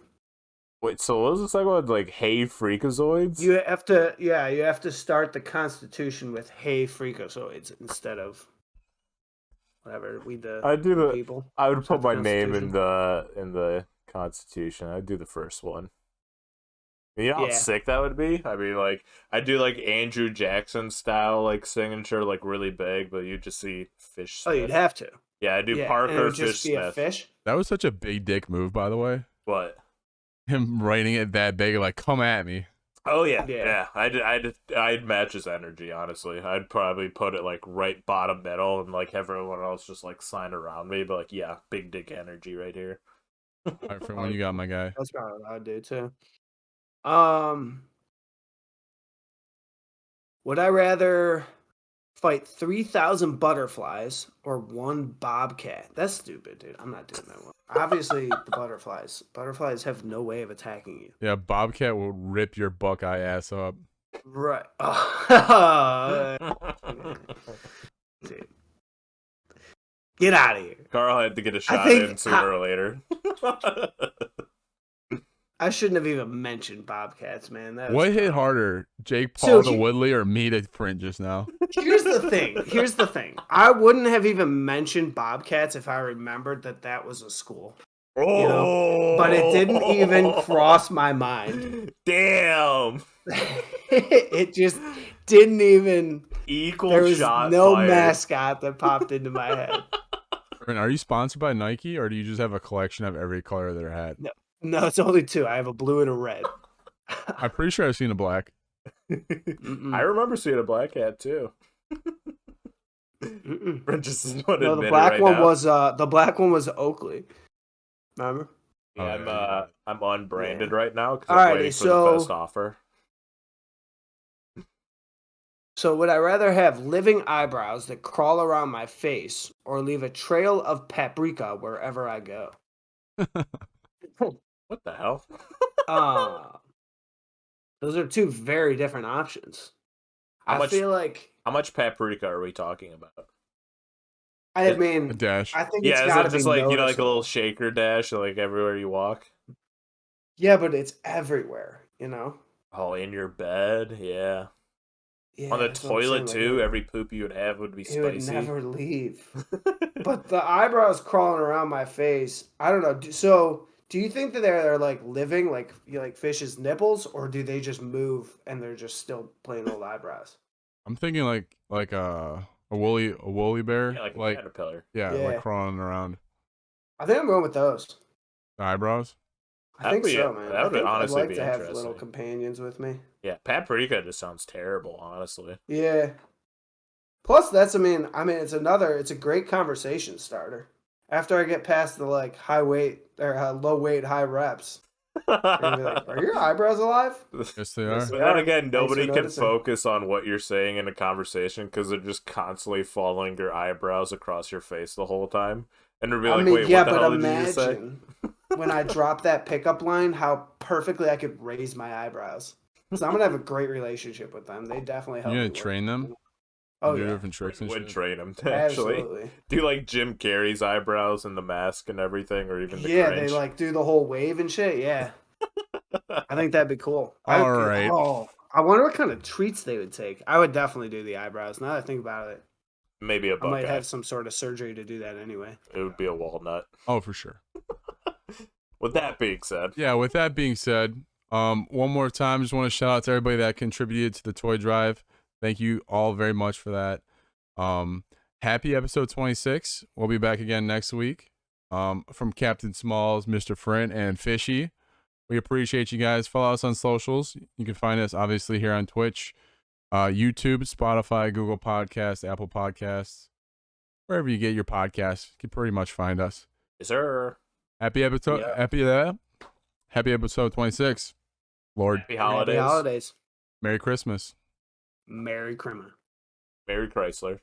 Wait, so what was the second one? Like, hey, freakazoids? You have to start the Constitution with "Hey, freakazoids" instead of whatever people. I would put Start the my name in Constitution. the Constitution. I'd do the first one. You know how Yeah. sick that would be? I mean, like, I'd do, like, Andrew Jackson style, like, signature, like, really big, but you'd just see Fish Oh, Smith. you'd have to. Yeah, I'd do Yeah, and it Parker would Fish just be a Smith. fish. That was such a big dick move, by the way. What? Him writing it that big, like, come at me. Oh, yeah. Yeah. I'd match his energy, honestly. I'd probably put it, like, right bottom middle and, like, have everyone else just, like, sign around me. But, like, yeah, big dick energy right here. All right, for when you got my guy. That's probably what I'd do too. Would I rather fight 3,000 butterflies or one bobcat? That's stupid, dude. I'm not doing that one. Obviously, the butterflies. Butterflies have no way of attacking you. Yeah, Bobcat will rip your Buckeye ass up. Right. Dude. Get out of here. Carl had to get a shot think- in sooner or later. I shouldn't have even mentioned bobcats, man. That was What hit dumb. harder, Jake So Paul to you- Woodley or me to Print just now? Here's the thing. I wouldn't have even mentioned bobcats if I remembered that was a school. Oh, But it didn't even cross my mind. Damn. It just didn't even. Equal There was shot no fired. mascot that popped into my head. Print, are you sponsored by Nike or do you just have a collection of every color of their hat? No, it's only two. I have a blue and a red. I'm pretty sure I've seen a black. Mm-mm. I remember seeing a black hat too. Mm-mm. Brent just doesn't want to No, admit the black it right one now. was the black one was Oakley. Remember? Yeah, I'm unbranded right now because I'm Alrighty, waiting for so- the best offer. So would I rather have living eyebrows that crawl around my face or leave a trail of paprika wherever I go? What the hell? Those are two very different options. How I much- feel like How much paprika are we talking about? I A mean dash. I think it's Yeah, is gotta it just be like like a noticeable. little shaker dash, like everywhere you walk? Yeah, but it's everywhere, you know? Oh, in your bed, yeah. Yeah, On the that's what I'm toilet saying, too, like, every poop you would have would be it would spicy. never leave. But the eyebrows crawling around my face, I don't know. So, do you think that they're like living, like fish's nipples, or do they just move and they're just still plain old eyebrows? I'm thinking like a woolly bear, Yeah, like a like caterpillar. yeah, Yeah. like crawling around I think I'm going with those. the eyebrows. I think That'd be- so, man. that I would think I'd honestly like be to have little interesting. companions with me. Yeah, paprika just sounds terrible, honestly. Yeah. Plus, that's I mean, it's a great conversation starter. After I get past the like high weight or low weight high reps, you're gonna be like, "Are your eyebrows alive?" Yes, they Yes, are. But then again, Thanks for nobody can noticing. focus on what you're saying in a conversation because they're just constantly following your eyebrows across your face the whole time. And they'll be like, wait, what the hell did you just say? imagine when I drop that pickup line, how perfectly I could raise my eyebrows. So I'm gonna have a great relationship with them. They definitely help. You me gonna work. train them? Oh Do yeah, different tricks and Would shit. train them to actually absolutely. do like Jim Carrey's eyebrows and the mask and everything, or even the Yeah, Grinch. they like do the whole wave and shit. Yeah, I think that'd be cool. All right. Oh, I wonder what kind of treats they would take. I would definitely do the eyebrows. Now that I think about it, Maybe a I might buckeye. have some sort of surgery to do that anyway. It would be a walnut. Oh, for sure. With that being said, Yeah, with that being said, one more time, just want to shout out to everybody that contributed to the toy drive. Thank you all very much for that. Happy episode 26. We'll be back again next week. From Captain Smalls, Mr. Frint, and Fishy. We appreciate you guys. Follow us on socials. You can find us obviously here on Twitch, YouTube, Spotify, Google Podcasts, Apple Podcasts, wherever you get your podcasts. You can pretty much find us. Yes, sir. Happy episode. Yeah. Happy episode 26. Lord. Happy holidays. Happy holidays. Merry Christmas. Merry Crimmer. Merry Chrysler.